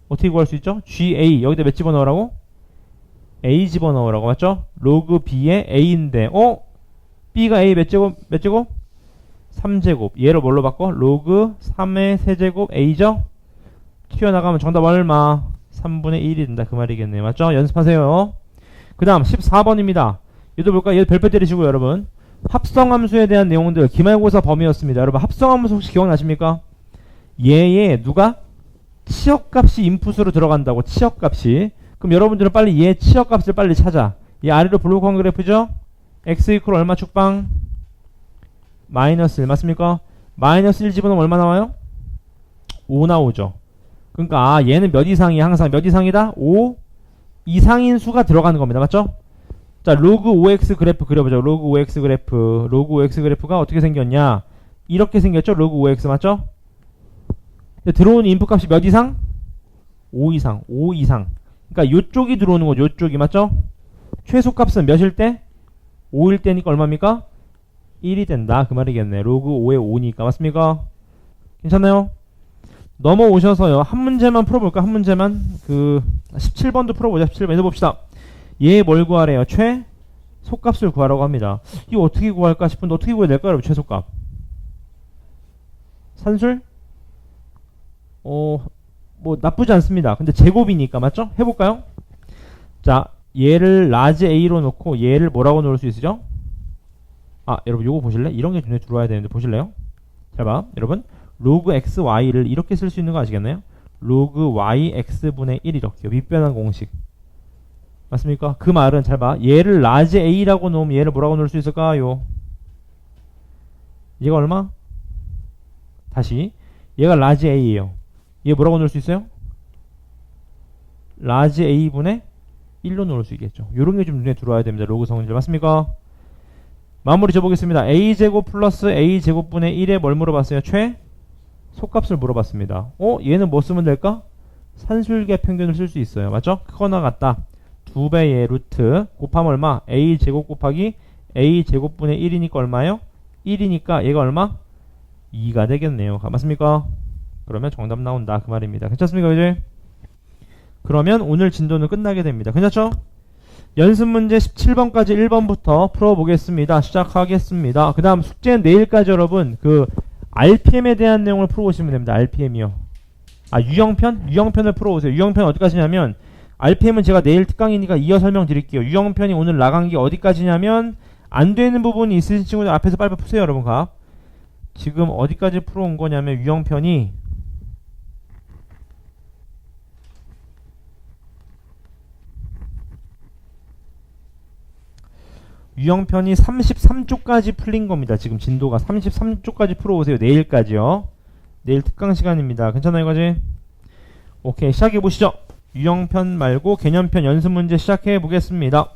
어떻게 구할 수 있죠? ga 여기다 몇 집어넣으라고? a 집어넣으라고 맞죠? 로그 b의 a인데 b가 a 몇 제곱? 3제곱. 얘를 뭘로 바꿔? 로그 3의 세제곱 a죠? 튀어나가면 정답 얼마? 3분의 1이 된다. 그 말이겠네요. 맞죠? 연습하세요. 그 다음 14번입니다. 얘도 볼까? 얘도 별표 때리시고 여러분. 합성함수에 대한 내용들 기말고사 범위였습니다. 여러분 합성함수 혹시 기억나십니까? 얘의 누가? 치역값이 인풋으로 들어간다고. 치역값이. 그럼 여러분들은 빨리 얘 치역값을 빨리 찾아. 얘 아래로 블록한 그래프죠? x 이퀄 얼마 축방? 마이너스 1 맞습니까? 마이너스 1 집어넣으면 얼마 나와요? 5 나오죠. 그러니까 얘는 몇 이상이야? 항상 몇 이상이다? 5 이상인 수가 들어가는 겁니다. 맞죠? 자, 로그 5x 그래프 그려보죠. 로그 5x 그래프. 로그 5x 그래프가 어떻게 생겼냐? 이렇게 생겼죠? 로그 5x 맞죠? 들어오는 인풋 값이 몇 이상? 5 이상. 5 이상. 그러니까 요쪽이 들어오는 거죠. 요쪽이 맞죠? 최소 값은 몇일 때? 5일 때니까 얼마입니까? 1이 된다. 그 말이겠네. 로그 5에 5니까. 맞습니까? 괜찮나요? 넘어오셔서요. 한 문제만 풀어볼까? 한 문제만. 17번도 풀어보자. 17번 해봅시다. 얘 뭘 구하래요? 최소값을 구하라고 합니다. 이거 어떻게 구할까 싶은데 어떻게 구해야 될까요? 여러분 최소값. 산술? 뭐 나쁘지 않습니다. 근데 제곱이니까 맞죠? 해볼까요? 자, 얘를 라지 A로 놓고 얘를 뭐라고 놓을 수 있으죠? 여러분 요거 보실래? 이런 게 눈에 들어와야 되는데 보실래요? 잘 봐. 여러분 로그 x, y를 이렇게 쓸 수 있는 거 아시겠나요? 로그 y, x분의 1 이렇게요. 밑변환 공식. 맞습니까? 그 말은 잘 봐. 얘를 라지 A라고 놓으면 얘를 뭐라고 놓을 수 있을까요? 얘가 얼마? 다시. 얘가 라지 A예요. 얘 뭐라고 놓을 수 있어요? 라지 A분의 1로 놓을 수 있겠죠. 요런 게 좀 눈에 들어와야 됩니다. 로그 성질. 맞습니까? 마무리 줘보겠습니다. a제곱 플러스 a제곱분의 1에 뭘 물어봤어요? 최소값을 물어봤습니다. 얘는 뭐 쓰면 될까? 산술계 평균을 쓸 수 있어요. 맞죠? 크거나 같다. 2배의 루트 곱하면 얼마? a제곱 곱하기 a제곱분의 1이니까 얼마예요? 1이니까 얘가 얼마? 2가 되겠네요. 맞습니까? 그러면 정답 나온다. 그 말입니다. 괜찮습니까? 이제? 그러면 오늘 진도는 끝나게 됩니다. 괜찮죠? 연습 문제 17번까지 1번부터 풀어보겠습니다. 시작하겠습니다. 그 다음 숙제는 내일까지 여러분 그 RPM에 대한 내용을 풀어오시면 됩니다. RPM이요. 유형편? 유형편을 풀어오세요. 유형편 어디까지냐면 RPM은 제가 내일 특강이니까 이어 설명드릴게요. 유형편이 오늘 나간 게 어디까지냐면 안 되는 부분이 있으신 친구들 앞에서 빨리 푸세요. 여러분 각. 지금 어디까지 풀어온 거냐면 유형편이 유형편이 33쪽까지 풀린 겁니다. 지금 진도가 33쪽까지 풀어오세요. 내일까지요. 내일 특강 시간입니다. 괜찮아요, 이거지? 오케이, 시작해 보시죠. 유형편 말고 개념편 연습 문제 시작해 보겠습니다.